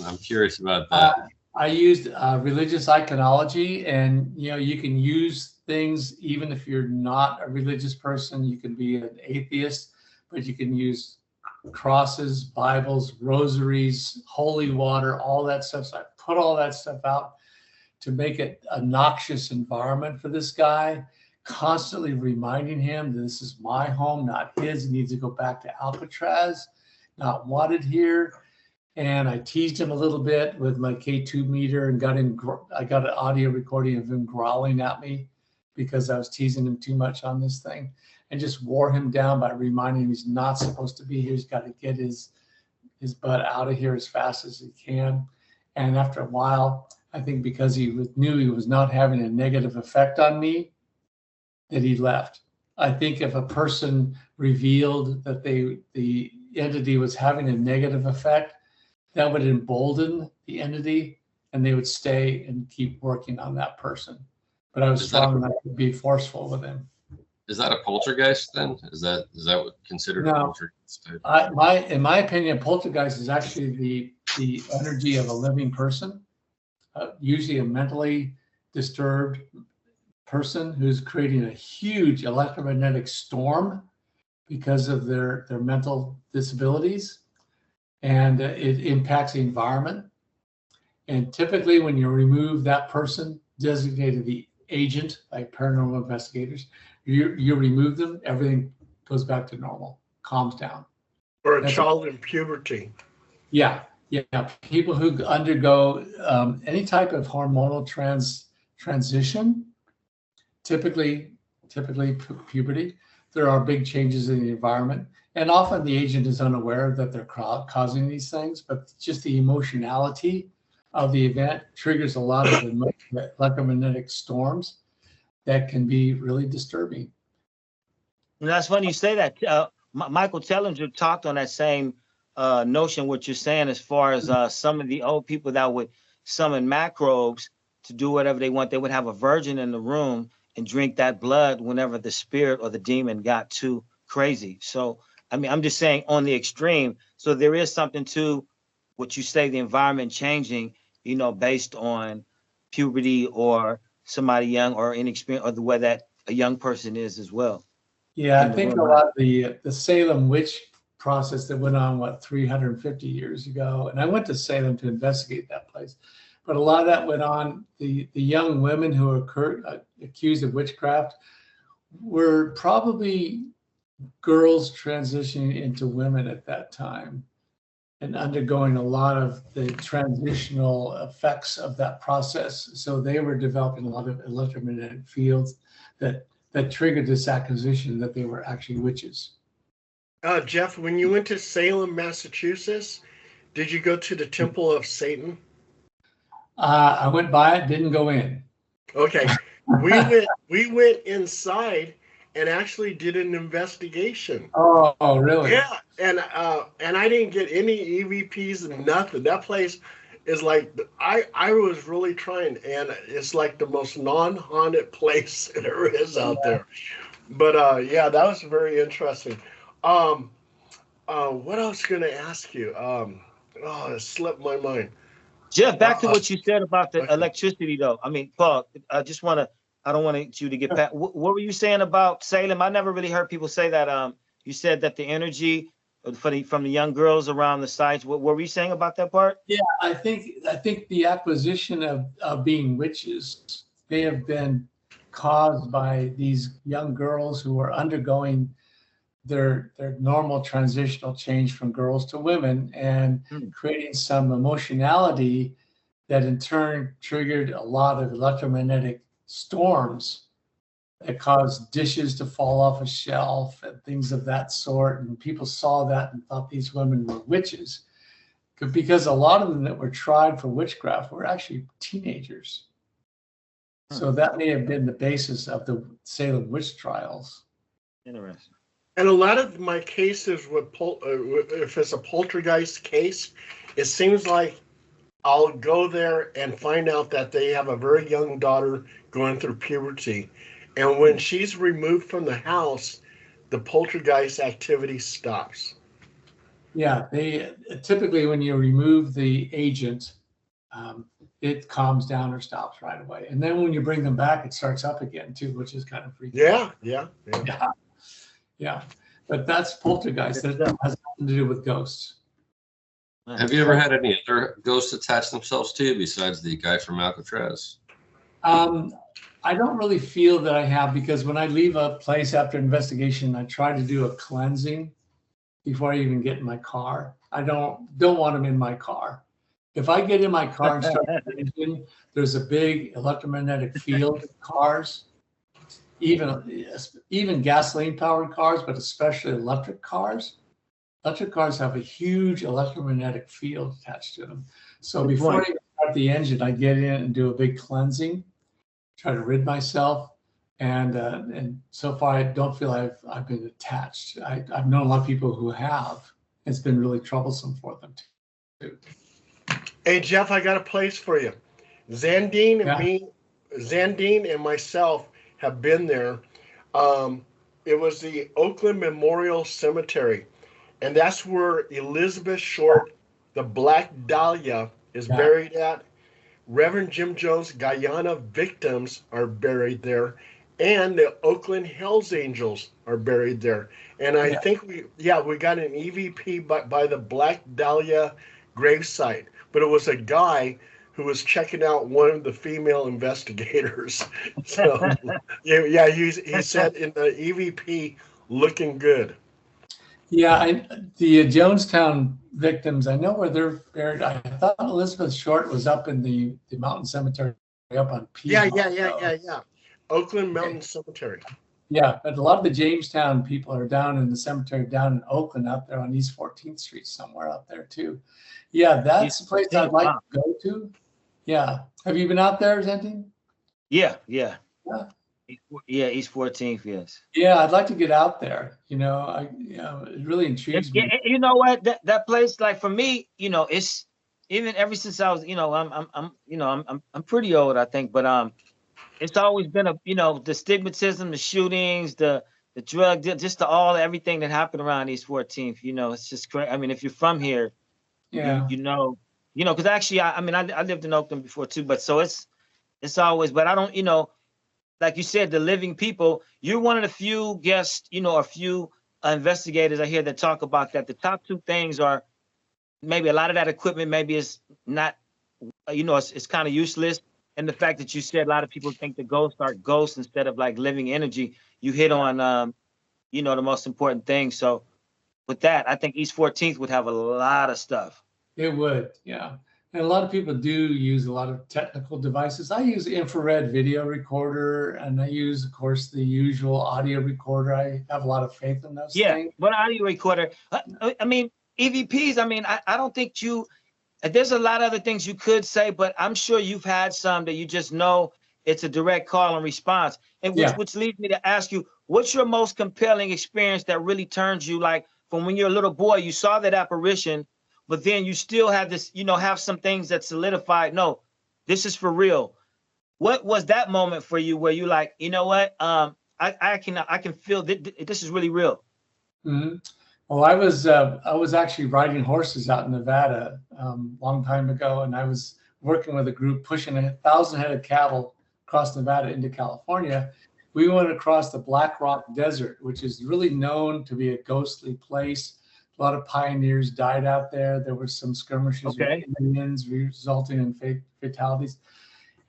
I'm curious about that. I used religious iconology, and you can use things even if you're not a religious person. You can be an atheist, but you can use crosses, Bibles, rosaries, holy water, all that stuff. So I put all that stuff out to make it a noxious environment for this guy, constantly reminding him that this is my home, not his. He needs to go back to Alcatraz, not wanted here. And I teased him a little bit with my K2 meter and I got an audio recording of him growling at me because I was teasing him too much on this thing, and just wore him down by reminding him he's not supposed to be here. He's got to get his butt out of here as fast as he can. And after a while, I think because he knew he was not having a negative effect on me, that he left. I think if a person revealed that the entity was having a negative effect, that would embolden the entity and they would stay and keep working on that person. But I was Is that strong enough to be forceful with him. Is that a poltergeist then? Is that what considered a No. poltergeist type? In my opinion, poltergeist is actually the energy of a living person, usually a mentally disturbed person who's creating a huge electromagnetic storm because of their mental disabilities, and it impacts the environment. And typically when you remove that person designated the agent, like paranormal investigators, you remove them, everything goes back to normal, calms down. Or a child in puberty. Yeah. People who undergo any type of hormonal transition, typically puberty, there are big changes in the environment. And often the agent is unaware that they're causing these things, but just the emotionality of the event triggers a lot of the electromagnetic storms that can be really disturbing. And that's funny you say that. Michael Tellinger talked on that same notion, what you're saying, as far as some of the old people that would summon macrobes to do whatever they want. They would have a virgin in the room and drink that blood whenever the spirit or the demon got too crazy. So, I mean, I'm just saying on the extreme. So there is something to what you say, the environment changing, you know, based on puberty or somebody young or inexperienced, or the way that a young person is as well. Yeah, I think a lot of the Salem witch process that went on, 350 years ago. And I went to Salem to investigate that place. But a lot of that went on, the young women who were accused of witchcraft were probably girls transitioning into women at that time and undergoing a lot of the transitional effects of that process. So they were developing a lot of electromagnetic fields that triggered this accusation that they were actually witches. Jeff, when you went to Salem, Massachusetts, did you go to the Temple of Satan? I went by it, didn't go in. Okay, we went inside and actually did an investigation. Oh, really? Yeah, and I didn't get any EVPs and nothing. That place is like, I was really trying, and it's like the most non-haunted place there is out there. But yeah, that was very interesting. What else going to ask you? It slipped my mind. Jeff, back to what you said about the electricity, though. I mean, Paul, I don't want you to get past. What were you saying about Salem? I never really heard people say that. You said that the energy from the young girls around the sites. What were you saying about that part? Yeah, I think the acquisition of being witches, they have been caused by these young girls who are undergoing their normal transitional change from girls to women and creating some emotionality that in turn triggered a lot of electromagnetic storms that caused dishes to fall off a shelf and things of that sort. And people saw that and thought these women were witches, because a lot of them that were tried for witchcraft were actually teenagers. So that may have been the basis of the Salem witch trials. Interesting. And a lot of my cases with if it's a poltergeist case, it seems like I'll go there and find out that they have a very young daughter going through puberty. And when she's removed from the house, the poltergeist activity stops. Yeah, they typically, when you remove the agent, it calms down or stops right away. And then when you bring them back, it starts up again too, which is kind of freaky. Yeah. But that's poltergeist. That has nothing to do with ghosts. Have you ever had any other ghosts attach themselves to you besides the guy from Alcatraz? I don't really feel that I have, because when I leave a place after investigation, I try to do a cleansing before I even get in my car. I don't want them in my car. If I get in my car and start engine, there's a big electromagnetic field in cars, even gasoline powered cars, but especially electric cars. Electric cars have a huge electromagnetic field attached to them. So before I start the engine, I get in and do a big cleansing, try to rid myself. And so far, I don't feel I've been attached. I've known a lot of people who have. It's been really troublesome for them too. Hey Jeff, I got a place for you. Zandine and Yeah. me, Zandine and myself have been there. Um, it was the Oakland Memorial Cemetery, and that's where Elizabeth Short, the Black Dahlia, is Yeah. buried at. Reverend Jim Jones Guyana victims are buried there, and the Oakland Hells Angels are buried there. And I Yeah. think we got an EVP by the Black Dahlia gravesite, but it was a guy who was checking out one of the female investigators. So yeah, he said in the EVP looking good. Yeah, the Jonestown victims, I know where they're buried. I thought Elizabeth Short was up in the mountain cemetery up on Piedmont, though. Yeah. Oakland Okay. Mountain Cemetery. Yeah, but a lot of the Jamestown people are down in the cemetery down in Oakland, out there on East 14th Street, somewhere out there too. Yeah, that's a place I'd like to go to. Yeah. Have you been out there, Zentine? Yeah. Yeah. Yeah, East 14th, yes. Yeah, I'd like to get out there. It really intrigues me. You know what? That place, like for me, it's even ever since I was, I'm pretty old, I think, but it's always been the stigmatism, the shootings, the drug deal, just everything that happened around East 14th. It's just crazy. I mean, if you're from here, Yeah. because actually, I lived in Oakland before too, but so it's always, but I don't, like you said, the living people. You're one of the few guests, a few investigators I hear that talk about that. The top two things are maybe a lot of that equipment maybe is not, it's kind of useless. And the fact that you said a lot of people think the ghosts are ghosts instead of like living energy, you hit on, the most important thing. So with that, I think East 14th would have a lot of stuff. It would, yeah. And a lot of people do use a lot of technical devices. I use infrared video recorder, and I use, of course, the usual audio recorder. I have a lot of faith in those things. But audio recorder, I mean, EVPs, I don't think there's a lot of other things you could say, but I'm sure you've had some that you just know it's a direct call and response. And which leads me to ask you, what's your most compelling experience that really turns you, like from when you're a little boy, you saw that apparition, but then you still have this, have some things that solidified, no, this is for real. What was that moment for you where you like, you know what? I can feel that this is really real. Mm-hmm. Well, I was actually riding horses out in Nevada long time ago, and I was working with a group pushing 1,000 head of cattle across Nevada into California. We went across the Black Rock Desert, which is really known to be a ghostly place. A lot of pioneers died out there. There were some skirmishes with Indians resulting in fatalities.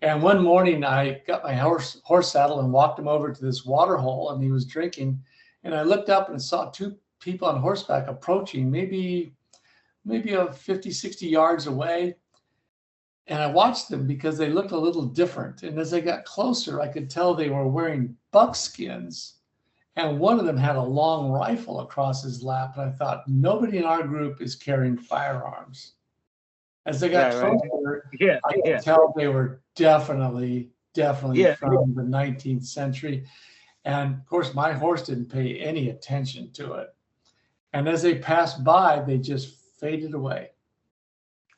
And one morning I got my horse saddle and walked him over to this water hole, and he was drinking. And I looked up and saw two people on horseback approaching, maybe 50, 60 yards away. And I watched them because they looked a little different. And as I got closer, I could tell they were wearing buckskins. And one of them had a long rifle across his lap. And I thought, nobody in our group is carrying firearms. As they got closer, I could tell they were definitely from the 19th century. And of course, my horse didn't pay any attention to it. And as they passed by, they just faded away.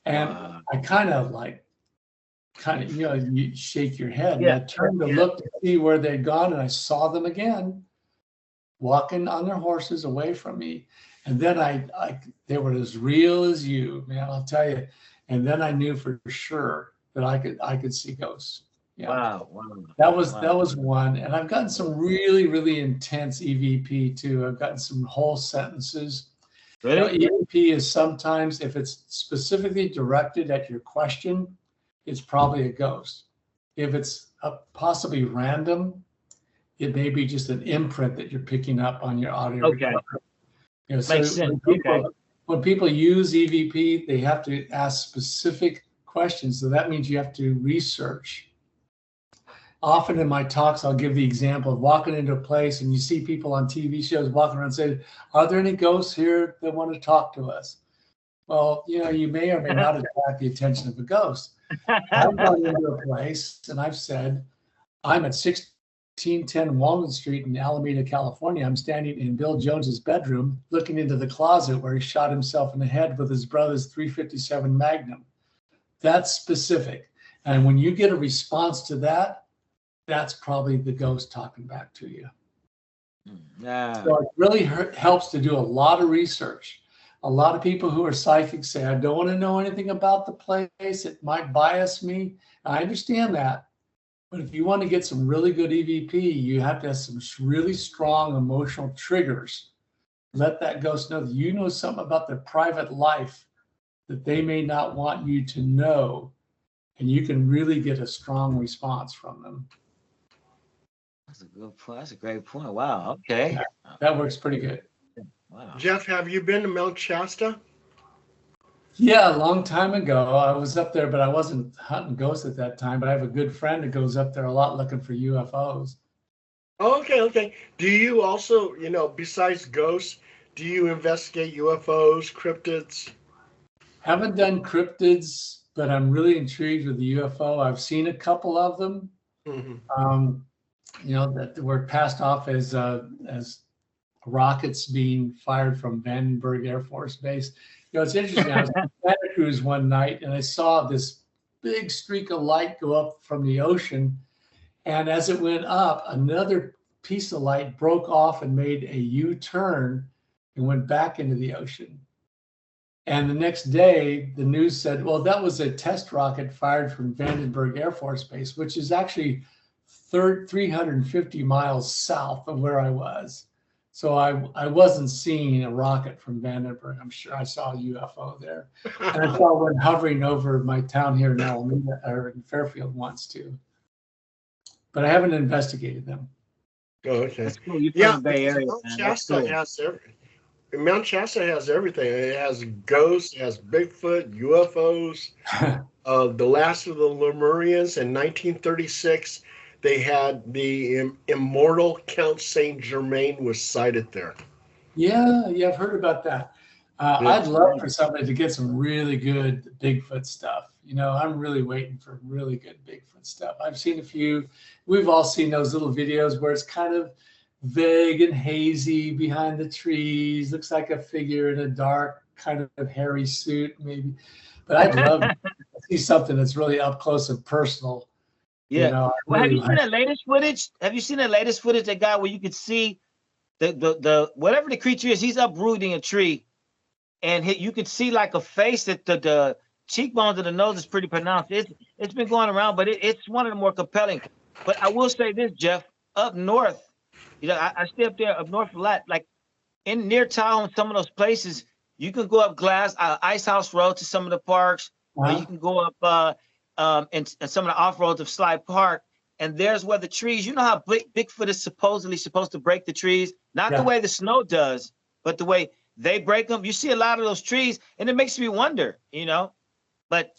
And I kind of, you shake your head. And I turned to look to see where they'd gone, and I saw them again, walking on their horses away from me. And then they were as real as you, man, I'll tell you. And then I knew for sure that I could see ghosts. Yeah. Wow. That was one. And I've gotten some really, really intense EVP too. I've gotten some whole sentences. Really? EVP is sometimes, if it's specifically directed at your question, it's probably a ghost. If it's possibly random, it may be just an imprint that you're picking up on your audio recorder. Makes sense. When people use EVP, they have to ask specific questions. So that means you have to research. Often in my talks, I'll give the example of walking into a place and you see people on TV shows walking around saying, are there any ghosts here that want to talk to us? Well, you may or may not attract the attention of a ghost. I've gone into a place and I've said, I'm at 1610 Walnut Street in Alameda, California. I'm standing in Bill Jones's bedroom, looking into the closet where he shot himself in the head with his brother's .357 Magnum. That's specific. And when you get a response to that, that's probably the ghost talking back to you. Yeah. So it really helps to do a lot of research. A lot of people who are psychics say, I don't want to know anything about the place. It might bias me. I understand that. But if you want to get some really good EVP, you have to have some really strong emotional triggers. Let that ghost know that you know something about their private life that they may not want you to know. And you can really get a strong response from them. That's a good point. That's a great point. Wow. Okay. That works pretty good. Wow. Jeff, have you been to Mount Shasta? Yeah, a long time ago. I was up there, but I wasn't hunting ghosts at that time. But I have a good friend that goes up there a lot looking for UFOs. Oh, okay. Do you also, besides ghosts, do you investigate UFOs, cryptids? Haven't done cryptids, but I'm really intrigued with the UFO. I've seen a couple of them, that were passed off as rockets being fired from Vandenberg Air Force Base. It's interesting. I was in Santa Cruz one night and I saw this big streak of light go up from the ocean. And as it went up, another piece of light broke off and made a U-turn and went back into the ocean. And the next day, the news said, well, that was a test rocket fired from Vandenberg Air Force Base, which is actually 350 miles south of where I was. So I wasn't seeing a rocket from Vandenberg. I'm sure I saw a UFO there. And I saw one hovering over my town here in Alameda or in Fairfield once too. But I haven't investigated them. Oh, okay. That's cool. You're from the Bay Area. Mount Shasta has everything. Mount Shasta has everything. It has ghosts, it has Bigfoot, UFOs. The last of the Lemurians in 1936. They had the immortal Count Saint Germain was sighted there. Yeah, I've heard about that. I'd love for somebody to get some really good Bigfoot stuff. I'm really waiting for really good Bigfoot stuff. I've seen a few. We've all seen those little videos where it's kind of vague and hazy behind the trees. Looks like a figure in a dark, kind of hairy suit, maybe. But I'd love to see something that's really up close and personal. Yeah. Well, have you seen the latest footage? Have you seen the latest footage that got where you could see the whatever the creature is? He's uprooting a tree, and you could see like a face that the cheekbones of the nose is pretty pronounced. It's been going around, but it's one of the more compelling. But I will say this, Jeff, up north, I stay up there up north a lot. Like in near town, some of those places, you can go up Ice House Road to some of the parks, or you can go up. And some of the off-roads of Sly Park, and there's where the trees, how Bigfoot is supposedly supposed to break the trees, not the way the snow does, but the way they break them. You see a lot of those trees, and it makes me wonder, but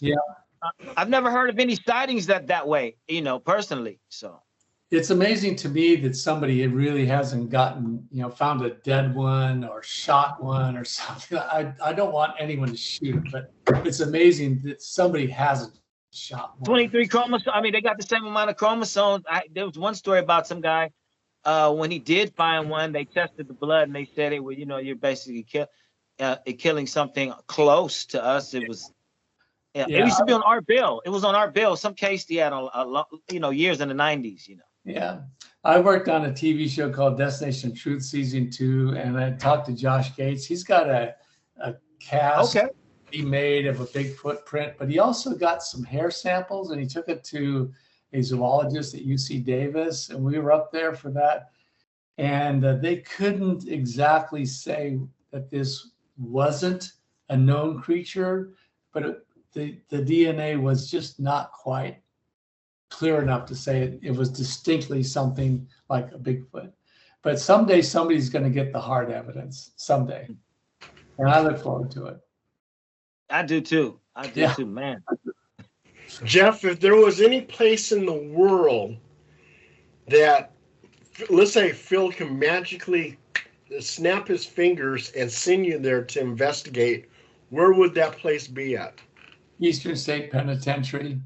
I've never heard of any sightings that way, personally. So it's amazing to me that somebody really hasn't gotten, found a dead one or shot one or something. I don't want anyone to shoot it, but it's amazing that somebody hasn't shot one. 23 chromosomes. I mean, they got the same amount of chromosomes. There was one story about some guy when he did find one, they tested the blood and they said it was, you're basically killing something close to us. It was, it used to be on our bill. It was on our bill. Some case he had years in the 90s. Yeah, I worked on a TV show called Destination Truth Season 2, and I talked to Josh Gates. He's got a cast. Okay. He made of a big footprint, but he also got some hair samples and he took it to a zoologist at UC Davis, and we were up there for that. And they couldn't exactly say that this wasn't a known creature, but the DNA was just not quite clear enough to say it was distinctly something like a Bigfoot. But someday somebody's going to get the hard evidence, someday. And I look forward to it. I do too. Too, man. Jeff, if there was any place in the world that, let's say, Phil can magically snap his fingers and send you there to investigate, where would that place be at? Eastern State Penitentiary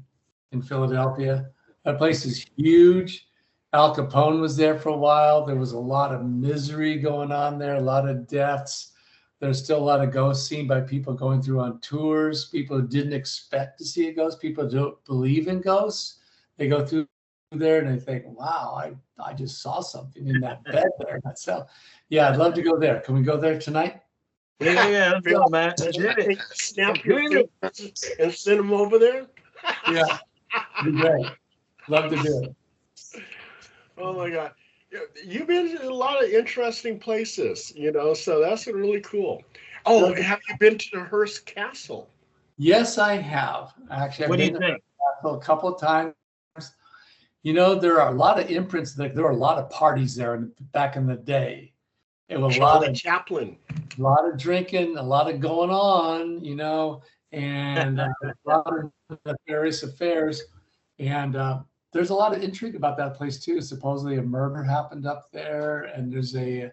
in Philadelphia. That place is huge. Al Capone was there for a while. There was a lot of misery going on there, a lot of deaths. There's still a lot of ghosts seen by people going through on tours, people who didn't expect to see a ghost, people who don't believe in ghosts. They go through there and they think, wow, I just saw something in that bed there. So, yeah, I'd love to go there. Can we go there tonight? Yeah, let's go, man. Let's do it. Snap your fingers and send them over there. Yeah, be great. Love to do it. Oh my God. You've been to a lot of interesting places, so that's really cool. Oh, have you been to the Hearst Castle? Yes, I have. Actually, What do I've you been to think? the castle a couple of times. There are a lot of imprints. There were a lot of parties there back in the day. It was Charlie Chaplin. a lot of drinking, a lot of going on, and a lot of nefarious affairs. And there's a lot of intrigue about that place too. Supposedly a murder happened up there, and there's a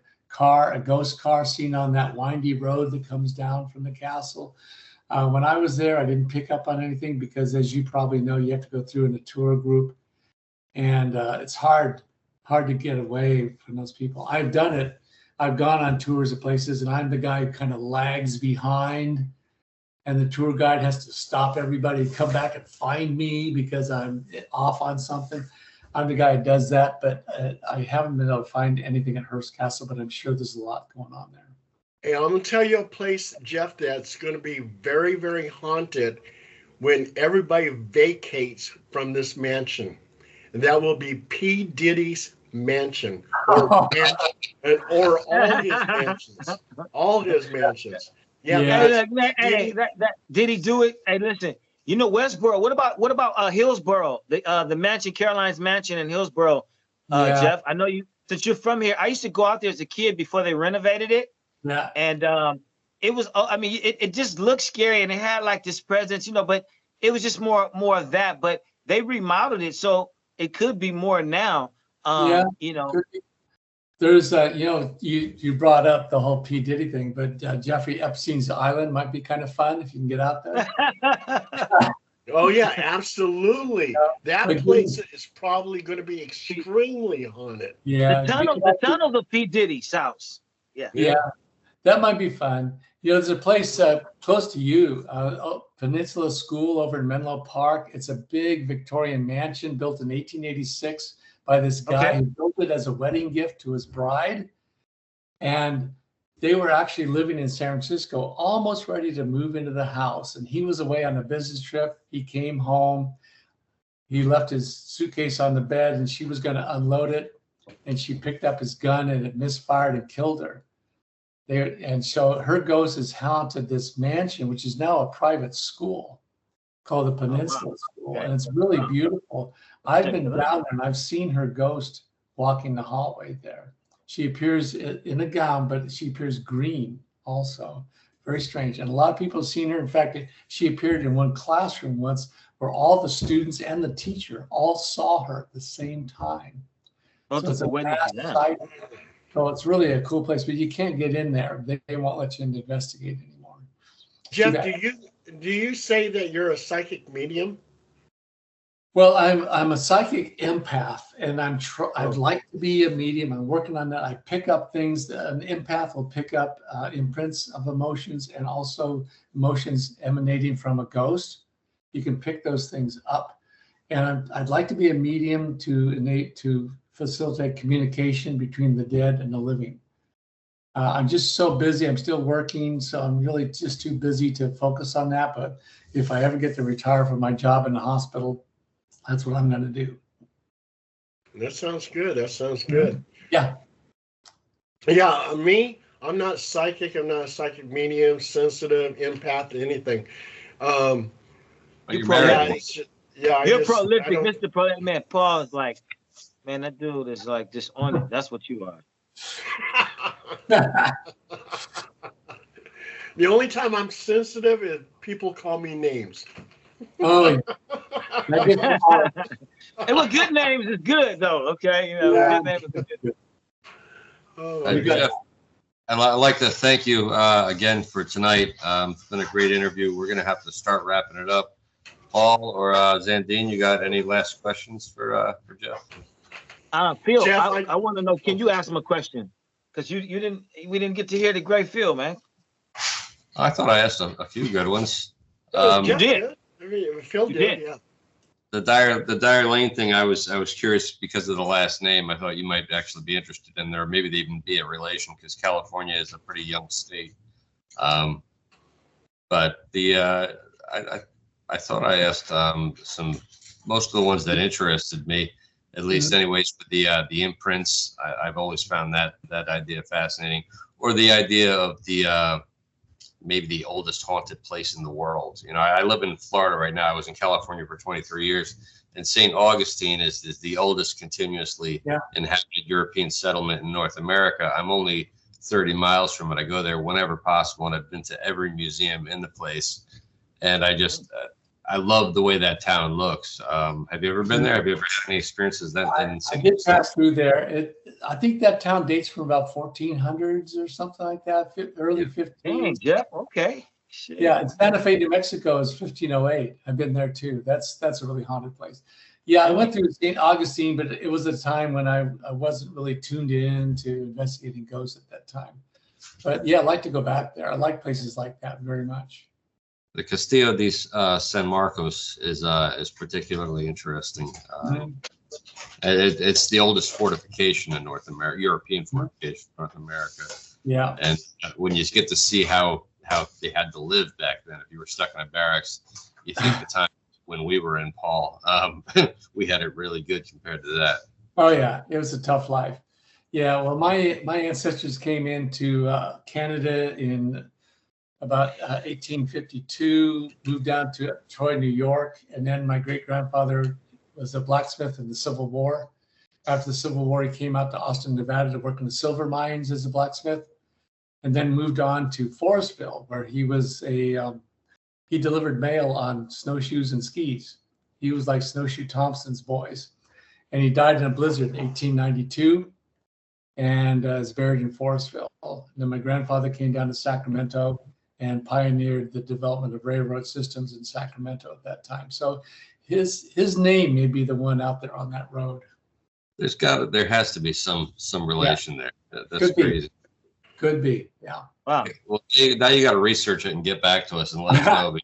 ghost car seen on that windy road that comes down from the castle. When I was there, I didn't pick up on anything because, as you probably know, you have to go through in a tour group, and it's hard to get away from those people. I've done it. I've gone on tours of places, and I'm the guy who kind of lags behind, and the tour guide has to stop everybody and come back and find me because I'm off on something. I'm the guy who does that, but I haven't been able to find anything at Hearst Castle, but I'm sure there's a lot going on there. Hey, I'm going to tell you a place, Jeff, that's going to be very, very haunted when everybody vacates from this mansion. And that will be P. Diddy's mansion, or all his mansions. All his mansions. Yeah. Hey, did he do it? Hey, listen. Westboro. What about Hillsboro? The mansion, Caroline's mansion in Hillsboro. Jeff, I know you, since you're from here. I used to go out there as a kid before they renovated it. Yeah. And it was. I mean, it just looked scary, and it had like this presence, but it was just more of that. But they remodeled it, so it could be more now. There's you brought up the whole P. Diddy thing, but Jeffrey Epstein's Island might be kind of fun if you can get out there. Oh yeah, absolutely. That place is probably going to be extremely haunted. Yeah, the tunnel of P. Diddy's house. Yeah, that might be fun. There's a place close to you, Peninsula School over in Menlo Park. It's a big Victorian mansion built in 1886 by this guy who built it as a wedding gift to his bride. And they were actually living in San Francisco, almost ready to move into the house. And he was away on a business trip. He came home. He left his suitcase on the bed, and she was going to unload it. And she picked up his gun, and it misfired and killed her. And so her ghost has haunted this mansion, which is now a private school called the Peninsula School. And it's really beautiful. I've been down there, and I've seen her ghost walking the hallway there. She appears in a gown, but she appears green also. Very strange. And a lot of people have seen her. In fact, she appeared in one classroom once where all the students and the teacher all saw her at the same time. So it's really a cool place, but you can't get in there. They won't let you in to investigate anymore. Jeff, do you say that you're a psychic medium? Well, I'm a psychic empath, and I'd like to be a medium. I'm working on that. I pick up things. An empath will pick up imprints of emotions, and also emotions emanating from a ghost. You can pick those things up, and I'd like to be a medium to facilitate communication between the dead and the living. I'm just so busy. I'm still working, so I'm really just too busy to focus on that. But if I ever get to retire from my job in the hospital, that's what I'm going to do. That sounds good. Yeah. Yeah, me, I'm not psychic. I'm not a psychic medium, sensitive, empath, anything. You're married. You're prolific, Mr. Prolific. Man, Paul is like, man, that dude is like just on it. That's what you are. The only time I'm sensitive is people call me names. Oh, and what good names is good though, okay? Good names is good. Jeff, I'd like to thank you again for tonight. It's been a great interview. We're going to have to start wrapping it up. Paul or Zandine, you got any last questions for Jeff? Phil, Jeff, I want to know, can you ask him a question? Because we didn't get to hear the great Phil, man. I thought I asked a few good ones. You did. I mean, Phil You did. did. Yeah. The Dyer Lane thing, I was curious because of the last name. I thought you might actually be interested in there. Maybe they even be a relation because California is a pretty young state. But I thought I asked most of the ones that interested me, at least anyways, with the imprints. I've always found that idea fascinating, or the idea of the maybe the oldest haunted place in the world. You know, I live in Florida right now. I was in California for 23 years, and St. Augustine is the oldest continuously inhabited European settlement in North America. I'm only 30 miles from it. I go there whenever possible, and I've been to every museum in the place. And I just, I love the way that town looks. Have you ever been there? Have you ever had any experiences that? I did pass through there. I think that town dates from about 1400s or something like that, early 1500s. Yeah, okay. Shit. Yeah, and Santa Fe, New Mexico is 1508. I've been there too. That's a really haunted place. Yeah, I went through St. Augustine, but it was a time when I wasn't really tuned in to investigating ghosts at that time. But yeah, I'd like to go back there. I like places like that very much. The Castillo de San Marcos is particularly interesting. It's the oldest fortification in North America, European fortification in North America. Yeah. And when you get to see how they had to live back then, if you were stuck in a barracks, you think the time when we were in Paul, we had it really good compared to that. Oh yeah, it was a tough life. Yeah, well, my ancestors came into Canada in about 1852, moved down to Troy, New York, and then my great-grandfather was a blacksmith in the Civil War. After the Civil War, he came out to Austin, Nevada to work in the silver mines as a blacksmith, and then moved on to Forestville, where he was he delivered mail on snowshoes and skis. He was like Snowshoe Thompson's boys. And he died in a blizzard in 1892 and is buried in Forestville. And then my grandfather came down to Sacramento and pioneered the development of railroad systems in Sacramento at that time. So his name may be the one out there on that road. There has to be some relation there. That's Could crazy. Could be, yeah. Wow. Well, now you got to research it and get back to us and let us know.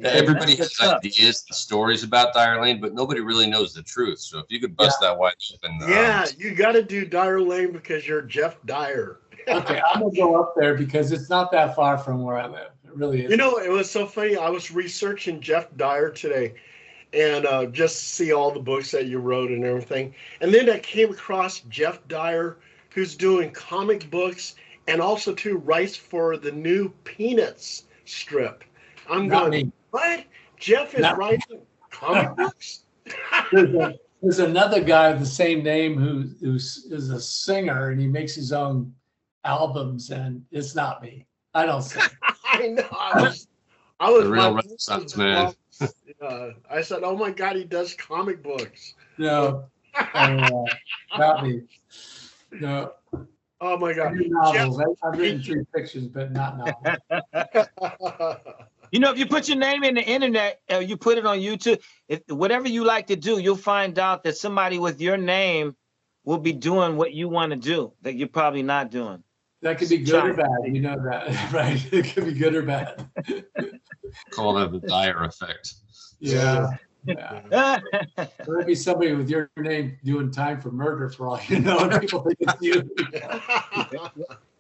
Everybody has ideas and stories about Dyer Lane, but nobody really knows the truth. So if you could bust that wide open. Yeah, you got to do Dyer Lane because you're Jeff Dyer. Okay, I'm going to go up there because it's not that far from where I live. It really is. You know, it was so funny. I was researching Jeff Dyer today and just see all the books that you wrote and everything. And then I came across Jeff Dyer, who's doing comic books and also too writes for the new Peanuts strip. I'm going, what? Jeff is writing comic books? There's another guy with the same name who is a singer, and he makes his own albums, and it's not me. I don't sing. I know. I was the real Renaissance man. I said, oh my God, he does comic books. No, not me. No. Oh my God. Novels. I've written 3 fictions, but not novels. You know, if you put your name in the internet, you put it on YouTube, whatever you like to do, you'll find out that somebody with your name will be doing what you want to do that you're probably not doing. That could be good or bad. You know that, right? It could be good or bad. Call that the Dyer effect. Yeah. There might be somebody with your name doing time for murder for all you know. And people think it's you.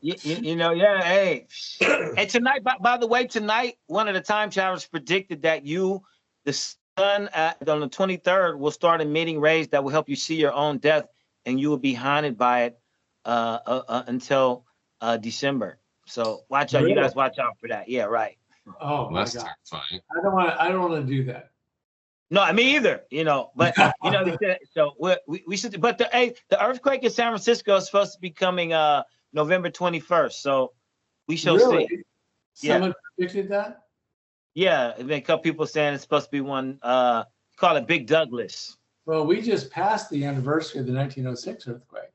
You know, yeah, hey. And tonight, by the way, tonight, one of the time travelers predicted that the sun on the 23rd will start emitting rays that will help you see your own death, and you will be haunted by it until December. So watch out. Really? You guys watch out for that. Yeah, right. Oh, my that's God. terrifying. I don't want to do that. No, me either, you know, but you know, so we should, but the earthquake in San Francisco is supposed to be coming November 21st. So we shall see. Someone predicted that? Yeah, and then a couple people saying it's supposed to be one, call it Big Douglas. Well, we just passed the anniversary of the 1906 earthquake.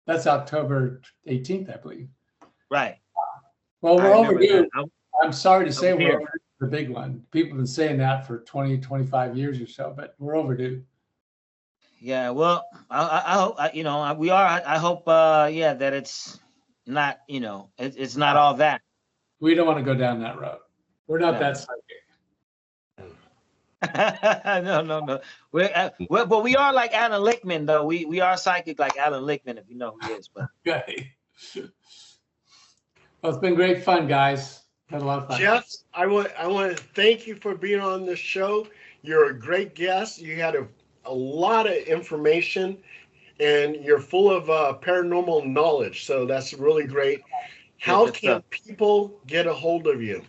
That's October 18th, I believe. Right. Well, we're overdue. I'm sorry to say we're overdue. The big one. People have been saying that for 20, 25 years or so, but we're overdue. Yeah, well, I hope, you know, we are. I hope, that it's not, you know, it's not all that. We don't want to go down that road. We're not that psychic. No. But we are like Alan Lickman, though. We are psychic like Alan Lickman, if you know who he is. But Okay. Well, it's been great fun, guys. Had a lot of fun. Jeff, I want to thank you for being on the show. You're a great guest. You had a lot of information, and you're full of paranormal knowledge. So that's really great. How can people get a hold of you?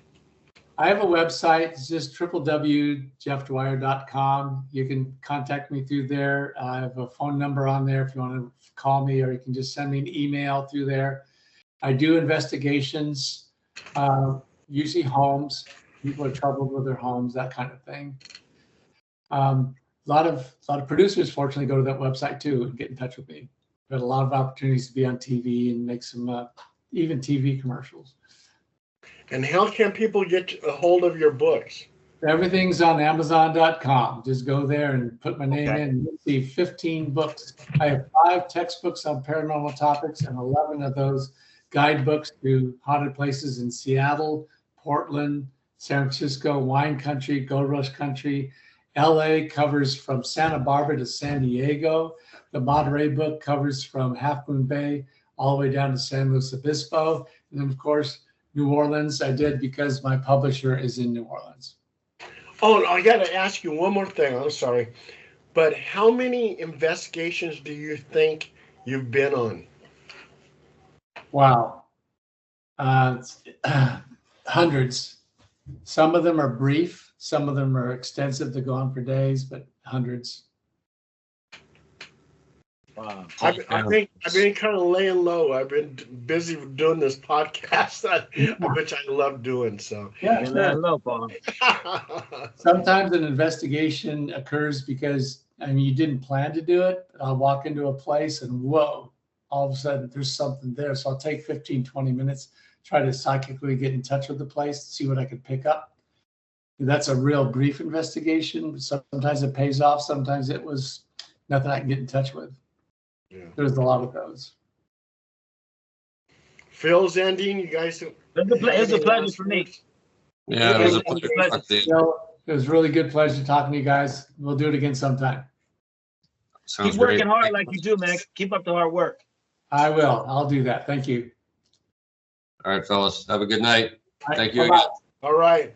I have a website. It's just www.jeffdwyer.com. You can contact me through there. I have a phone number on there if you want to call me, or you can just send me an email through there. I do investigations, usually homes. People are troubled with their homes, that kind of thing. A lot of producers, fortunately, go to that website too and get in touch with me. I've had a lot of opportunities to be on TV and make some even TV commercials. And how can people get a hold of your books? Everything's on Amazon.com. Just go there and put my name in. You'll see 15 books. I have 5 textbooks on paranormal topics and 11 of those guidebooks to haunted places in Seattle, Portland, San Francisco, wine country, gold rush country. LA covers from Santa Barbara to San Diego. The Monterey book covers from Half Moon Bay all the way down to San Luis Obispo. And then, of course, New Orleans, I did because my publisher is in New Orleans. Oh, I got to ask you one more thing. I'm sorry. But how many investigations do you think you've been on? Wow. Hundreds. Some of them are brief. Some of them are extensive. They go on for days, but hundreds. wow. I've been kind of laying low. I've been busy doing this podcast, which I love doing. So Yeah, sure. Low, Paul. Sometimes an investigation occurs because you didn't plan to do it. But I'll walk into a place and whoa, all of a sudden there's something there. So I'll take 15, 20 minutes, try to psychically get in touch with the place, see what I can pick up. That's a real brief investigation. Sometimes it pays off. Sometimes it was nothing I can get in touch with. Yeah. There's a lot of those. Phil's ending. You guys. It's a pleasure for me. Yeah, it was a pleasure. It was really good pleasure talking to you guys. We'll do it again sometime. Sounds Keep working great. hard like you do, man. Keep up the hard work. I will. I'll do that. Thank you. All right, fellas. Have a good night. Thank you Bye-bye. again. All right.